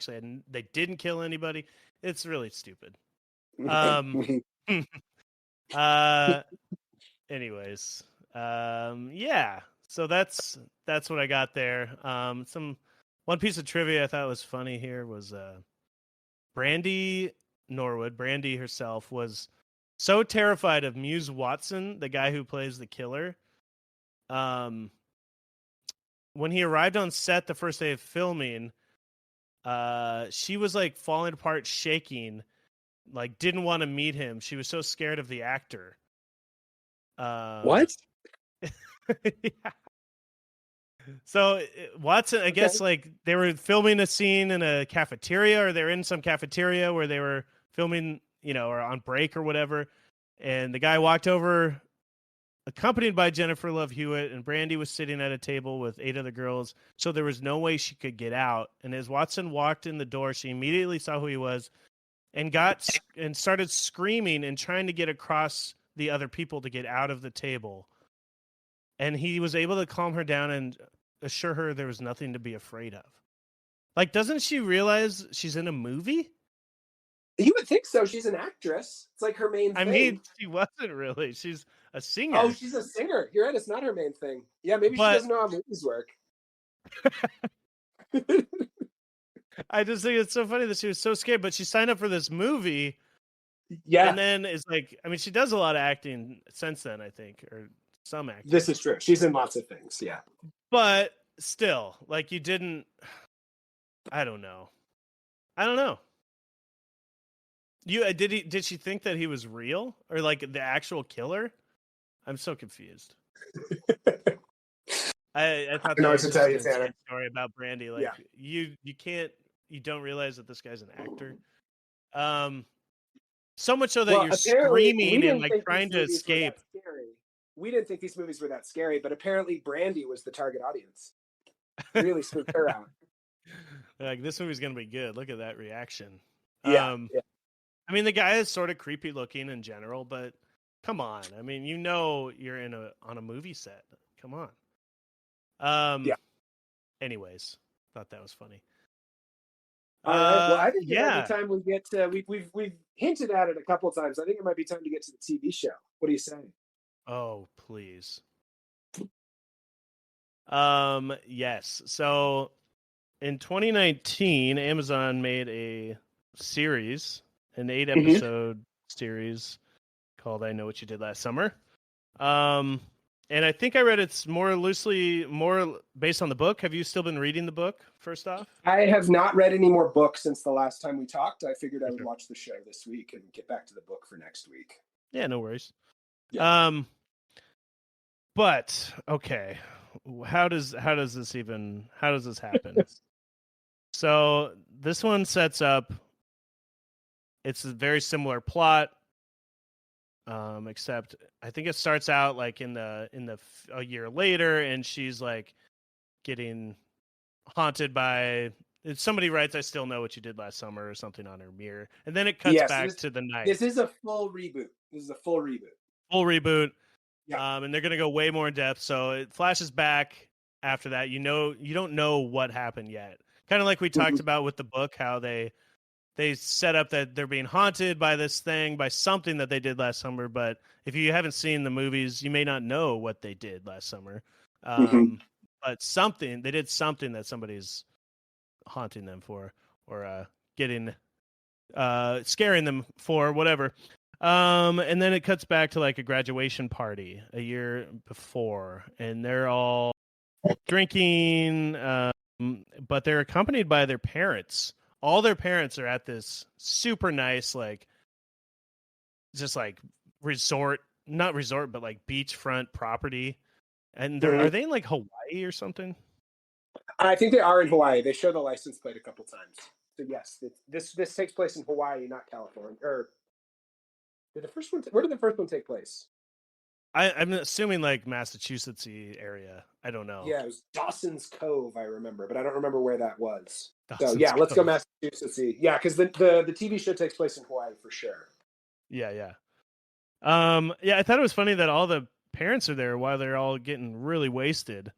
didn't kill anybody. It's really stupid. Um, uh, anyways, yeah. So that's what I got there. Some one piece of trivia I thought was funny here was Brandy Norwood, Brandy herself, was so terrified of Muse Watson, the guy who plays the killer. When he arrived on set the first day of filming, she was like falling apart, shaking, like didn't want to meet him. She was so scared of the actor. What? Yeah. So Watson, I guess, like they were filming a scene in a cafeteria, or they're in some cafeteria where they were filming, or on break or whatever. And the guy walked over, accompanied by Jennifer Love Hewitt, and Brandy was sitting at a table with 8 other girls. So there was no way she could get out. And as Watson walked in the door, she immediately saw who he was and started screaming and trying to get across the other people to get out of the table. And he was able to calm her down and assure her there was nothing to be afraid of. Like, doesn't she realize she's in a movie? You would think so. She's an actress. It's like her main thing. I mean, she wasn't really. She's a singer. Oh, she's a singer. You're right. It's not her main thing. Yeah, maybe she doesn't know how movies work. I just think it's so funny that she was so scared, but she signed up for this movie. Yeah. And then it's like, I mean, she does a lot of acting since then, I think, or some acting. This is true. She's in lots of things. Yeah. But still, like, you didn't. I don't know. Did she think that he was real or like the actual killer? I'm so confused. I thought that was just an insane story about Brandy. Like, you don't realize that this guy's an actor. So much so that you're screaming and like trying to escape. We didn't think these movies were that scary, but apparently Brandy was the target audience. Really spooked her out. Like, this movie's gonna be good. Look at that reaction. Yeah. I mean, the guy is sort of creepy looking in general, but come on. I mean, you're on a movie set. Come on. Yeah. Anyways, thought that was funny. All right. Well, I think it might be time we get to. We've hinted at it a couple of times. I think it might be time to get to the TV show. What do you say? Oh, please. Yes. So in 2019, Amazon made a series, an 8-episode series called "I Know What You Did Last Summer." And I think I read it's more based on the book. Have you still been reading the book, first off? I have not read any more books since the last time we talked. I figured I would Sure. watch the show this week and get back to the book for next week. Yeah, no worries. Yeah. But okay, how does this happen? So this one sets up. It's a very similar plot, except I think it starts out like a year later, and she's like getting haunted by. Somebody writes, "I still know what you did last summer" or something on her mirror, and then it cuts back to the night. This is a full reboot. Full reboot. Yeah. And they're gonna go way more in depth. So it flashes back after that. You don't know what happened yet. Kind of like we talked about with the book, how they set up that they're being haunted by this thing, by something that they did last summer. But if you haven't seen the movies, you may not know what they did last summer. But they did something that somebody's haunting them for, or scaring them for, whatever. And then it cuts back to like a graduation party a year before, and they're all drinking, but they're accompanied by their parents. All their parents are at this super nice, like, just like not resort, but like beachfront property. And are they in like Hawaii or something? I think they are in Hawaii. They show the license plate a couple times. So yes, this takes place in Hawaii, not California. Or did the first one? Where did the first one take place? I'm assuming like Massachusetts-y area. I don't know. Yeah, it was Dawson's Cove, I remember, but I don't remember where that was. Dawson's so yeah, let's go Cove. Massachusetts-y. Yeah, because the TV show takes place in Hawaii for sure. Yeah. Yeah, I thought it was funny that all the parents are there while they're all getting really wasted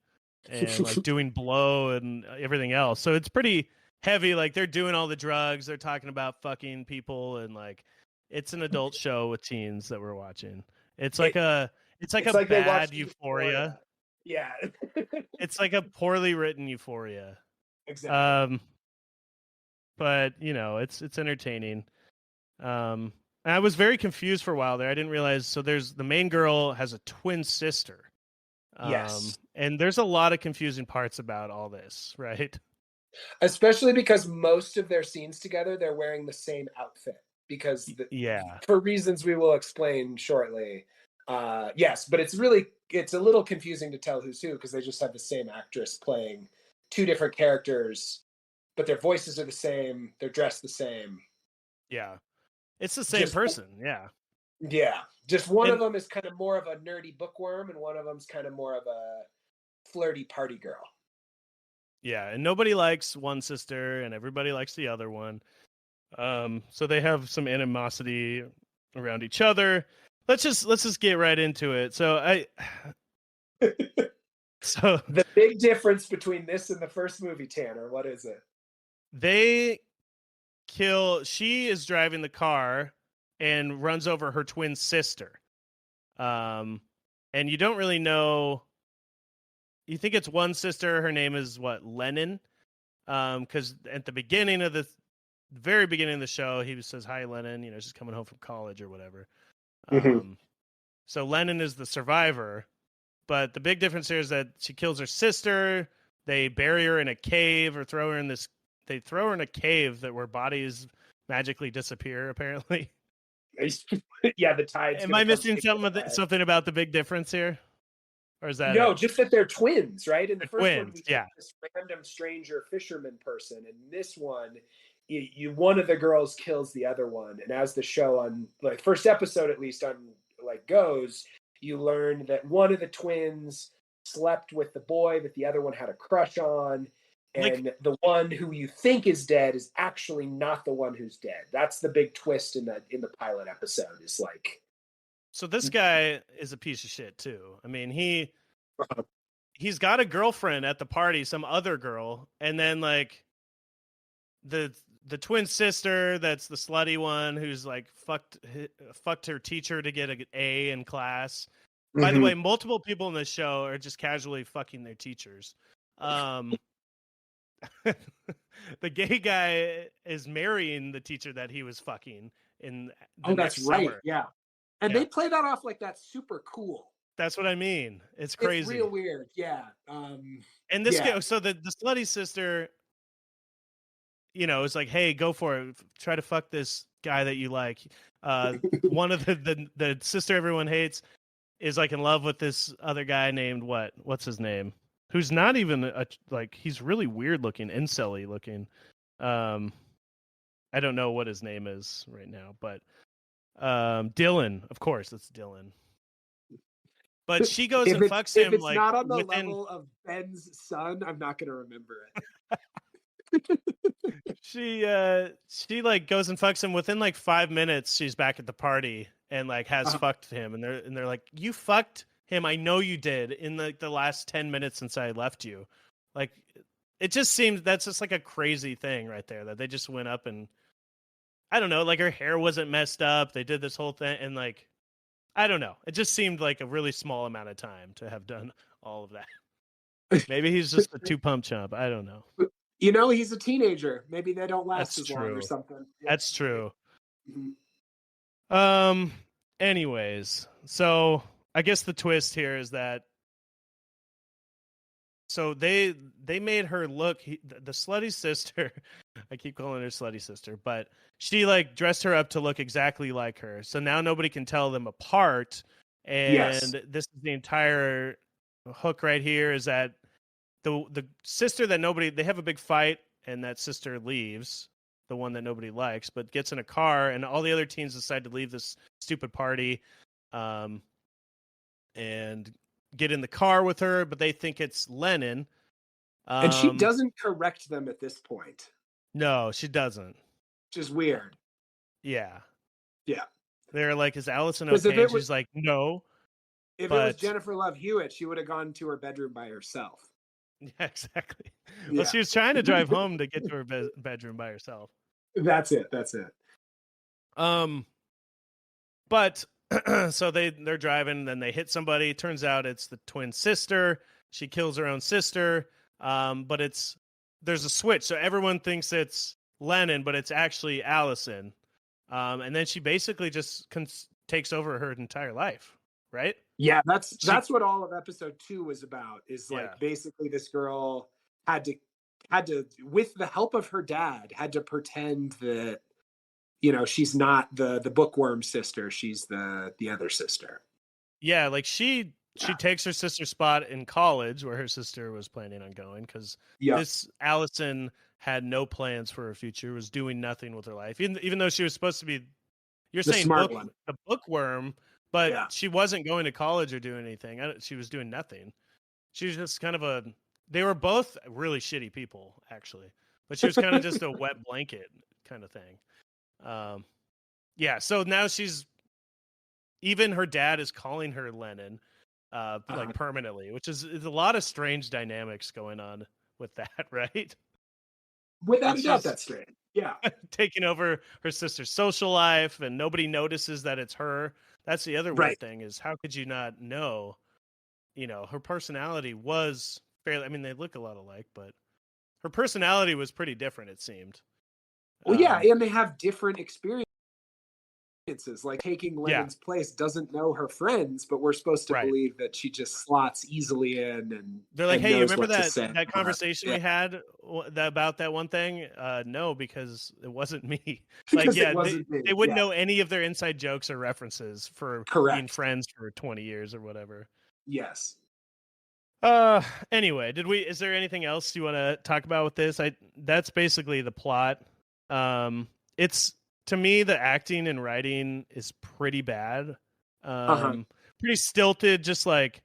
and like doing blow and everything else. So it's pretty heavy. Like they're doing all the drugs. They're talking about fucking people, and like it's an adult show with teens that we're watching. It's like a bad Euphoria. Yeah. It's like a poorly written Euphoria. Exactly. But it's entertaining. And I was very confused for a while there. I didn't realize. So there's the main girl has a twin sister. Yes. And there's a lot of confusing parts about all this, right? Especially because most of their scenes together, they're wearing the same outfit because for reasons we will explain shortly. Yes, but it's a little confusing to tell who's who because they just have the same actress playing two different characters, but their voices are the same. They're dressed the same. Yeah. It's the same person. Yeah. Yeah. Just one of them is kind of more of a nerdy bookworm, and one of them's kind of more of a flirty party girl. Yeah, and nobody likes one sister, and everybody likes the other one. So they have some animosity around each other. Let's just get right into it. So the big difference between this and the first movie, Tanner, what is it? She is driving the car and runs over her twin sister. And you don't really know. You think it's one sister. Her name is Lennon. Because at the very beginning of the show, he says, "Hi, Lennon." She's coming home from college or whatever. So Lennon is the survivor, but the big difference here is that she kills her sister. They bury her in a cave or throw her in this. They throw her in a cave where bodies magically disappear. Apparently. Yeah, the tides. Am I missing something about the big difference here? Or is that no? Just that they're twins, right? In the first twins, one, we get this random stranger fisherman person. In this one, one of the girls kills the other one, and as the show on like first episode at least on like goes, you learn that one of the twins slept with the boy that the other one had a crush on, and the one who you think is dead is actually not the one who's dead. That's the big twist in the pilot episode. Is like. So this guy is a piece of shit too. I mean, he's got a girlfriend at the party, some other girl, and then like the twin sister that's the slutty one who's like fucked her teacher to get an A in class. By the way, multiple people in this show are just casually fucking their teachers. The gay guy is marrying the teacher that he was fucking in the next right. summer. Yeah. And they play that off like that's super cool. That's what I mean. It's It's crazy. real weird. Yeah. And this Yeah. so the slutty sister, is like, hey, go for it. Try to fuck this guy that you like. One of the sister everyone hates is like in love with this other guy named what's his name? Who's not even he's really weird looking, incel-y looking. I don't know what his name is right now, but Dylan, of course, it's Dylan. But she goes and fucks him. If it's like not on the within... level of Ben's son, I'm not going to remember it. She like goes and fucks him within like 5 minutes. She's back at the party and like has fucked him, and they're like, you fucked him. I know you did in the last 10 minutes since I left you. Like, it just seems that's just like a crazy thing right there that they just went up and I don't know, like her hair wasn't messed up. They did this whole thing and like I don't know. It just seemed like a really small amount of time to have done all of that. Maybe he's just a two pump chump. I don't know. He's a teenager. Maybe they don't last That's as long or true. something. Yeah. That's true. Mm-hmm. Anyways, so I guess the twist here is that so they made her look the slutty sister. I keep calling her slutty sister, but she like dressed her up to look exactly like her. So now nobody can tell them apart. And Yes. this is the entire hook right here is that the sister that they have a big fight and that sister leaves, the one that nobody likes, but gets in a car and all the other teens decide to leave this stupid party and get in the car with her, but they think it's Lennon. And she doesn't correct them at this point. No, she doesn't. Which is weird. Yeah. Yeah. They're like, is Allison okay? And she's like, no. If it was Jennifer Love Hewitt, she would have gone to her bedroom by herself. Yeah, exactly. Yeah. Well, she was trying to drive home to get to her bedroom by herself. That's it. But so they're driving, then they hit somebody. Turns out it's the twin sister. She kills her own sister. But there's a switch, so everyone thinks it's Lennon, but it's actually Allison. And then she basically just takes over her entire life, right? Yeah, that's what all of episode 2 was about. Is like basically this girl had to, with the help of her dad, had to pretend that she's not the bookworm sister. She's the other sister. Yeah, like she takes her sister's spot in college where her sister was planning on going because this Allison had no plans for her future, was doing nothing with her life, even though she was supposed to be, you're saying the bookworm, but she wasn't going to college or doing anything. She was doing nothing. She was just kind of they were both really shitty people, actually, but she was kind of just a wet blanket kind of thing. Yeah, so now even her dad is calling her Lennon, like permanently, which is a lot of strange dynamics going on with that, right? Without a doubt, that's strange. Yeah. Taking over her sister's social life and nobody notices that it's her. That's the other weird thing is how could you not know? Her personality was fairly, I mean, they look a lot alike, but her personality was pretty different, it seemed. Well, yeah, and they have different experiences. Like taking Lennon's place, doesn't know her friends, but we're supposed to believe that she just slots easily in. And they're like, "Hey, you remember that conversation we had about that one thing?" No, because it wasn't me. Like, they wouldn't know any of their inside jokes or references for being friends for 20 years or whatever. Yes. Anyway, is there anything else you want to talk about with this? That's basically the plot. It's, to me, the acting and writing is pretty bad. Pretty stilted, just like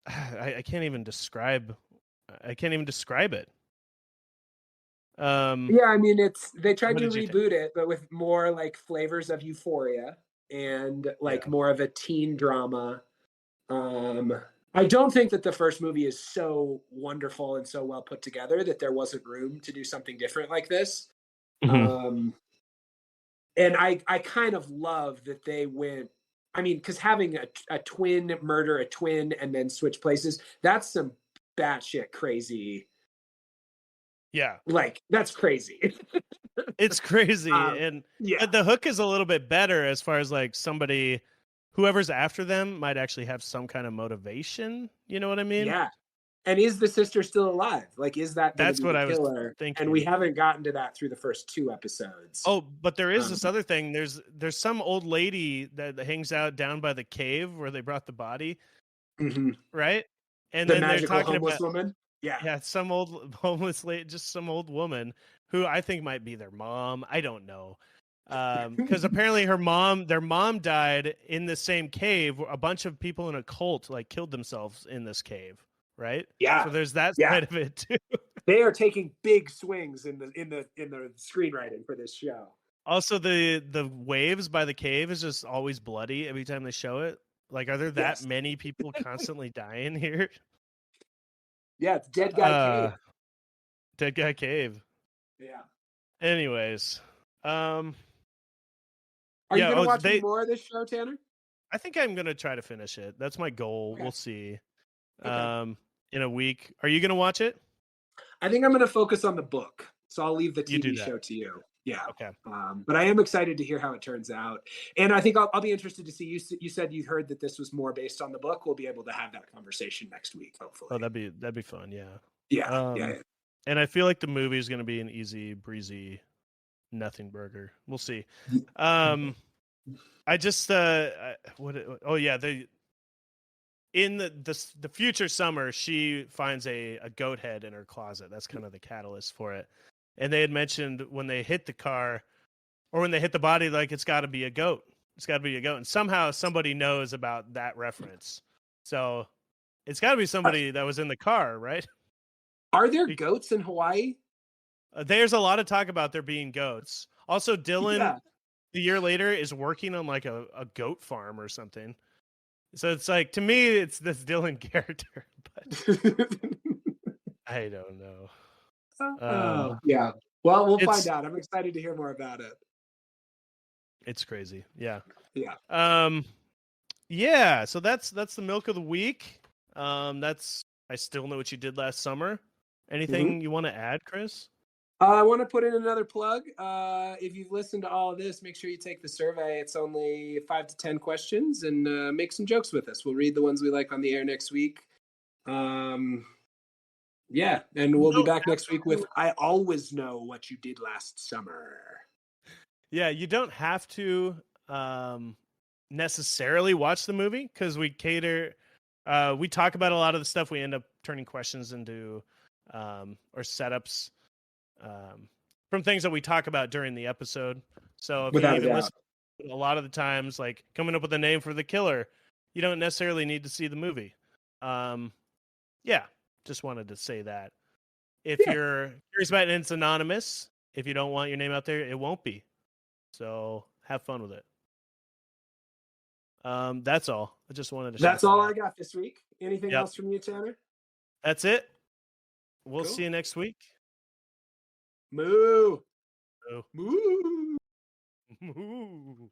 I can't even describe it. Yeah, I mean, they tried to reboot it, but with more like flavors of Euphoria and like more of a teen drama. I don't think that the first movie is so wonderful and so well put together that there wasn't room to do something different like this. Mm-hmm. And I kind of love that they went, I mean, because having a twin murder a twin and then switch places, that's some batshit crazy. Yeah. Like, that's crazy. It's crazy. And the hook is a little bit better as far as like somebody whoever's after them might actually have some kind of motivation. You know what I mean? Yeah. And is the sister still alive? Like, is that going to That's be what the I was killer? And we thinking. haven't gotten to that through the first 2 episodes. Oh, but there is this Um, other thing. There's some old lady that hangs out down by the cave where they brought the body, mhm. right? And The then they're magical talking homeless about, woman. Yeah. yeah, some old homeless lady, just some old woman who I think might be their mom. I don't know. Because apparently their mom died in the same cave. A bunch of people in a cult like killed themselves in this cave, right? Yeah. So there's that Yeah. side of it too. They are taking big swings in the screenwriting for this show. Also, the waves by the cave is just always bloody every time they show it. Like, are there that Yes. many people constantly dying here? Yeah, it's Dead Guy Cave. Dead Guy Cave. Yeah. Anyways, Are you yeah. going to Oh, watch any more of this show, Tanner? I think I'm gonna try to finish it. That's my goal. Okay. We'll see. Okay. In a week. Are you gonna watch it? I think I'm going to focus on the book, so I'll leave the You do TV that. show to you. Yeah. Okay. But I am excited to hear how it turns out, and I think I'll be interested to see. You said you heard that this was more based on the book. We'll be able to have that conversation next week, hopefully. Oh, that'd be fun. Yeah. Yeah. Yeah. And I feel like the movie is gonna be an easy breezy, nothing burger. We'll see. I just oh yeah, in the future summer, she finds a goat head in her closet. That's kind of the catalyst for it. And they had mentioned when they hit the car or when they hit the body, like it's got to be a goat. It's got to be a goat. And somehow somebody knows about that reference. So it's got to be somebody that was in the car, right? Are there goats in Hawaii? There's a lot of talk about there being goats. Also, Dylan, Yeah. the year later, is working on like a goat farm or something. So it's like, to me, it's this Dylan character, but I don't know. Yeah. Well, we'll find out. I'm excited to hear more about it. It's crazy. Yeah. Yeah. Yeah. So that's the milk of the week. I still know what you did last summer. Anything you want to add, Chris? I want to put in another plug. If you've listened to all of this, make sure you take the survey. It's only 5 to 10 questions, and make some jokes with us. We'll read the ones we like on the air next week. Yeah, and we'll be back next week with I always know what you did last summer. Yeah, you don't have to necessarily watch the movie because we cater. We talk about a lot of the stuff. We end up turning questions into or setups from things that we talk about during the episode. So if Without you even a doubt. listen, a lot of the times, like coming up with a name for the killer, you don't necessarily need to see the movie. Yeah, just wanted to say that. If you're curious about it and it's anonymous, if you don't want your name out there, it won't be. So have fun with it. That's all. I just wanted to. That's all I got this week. Anything else from you, Tanner? That's it. We'll see you next week. Moo. Moo. Moo. Moo.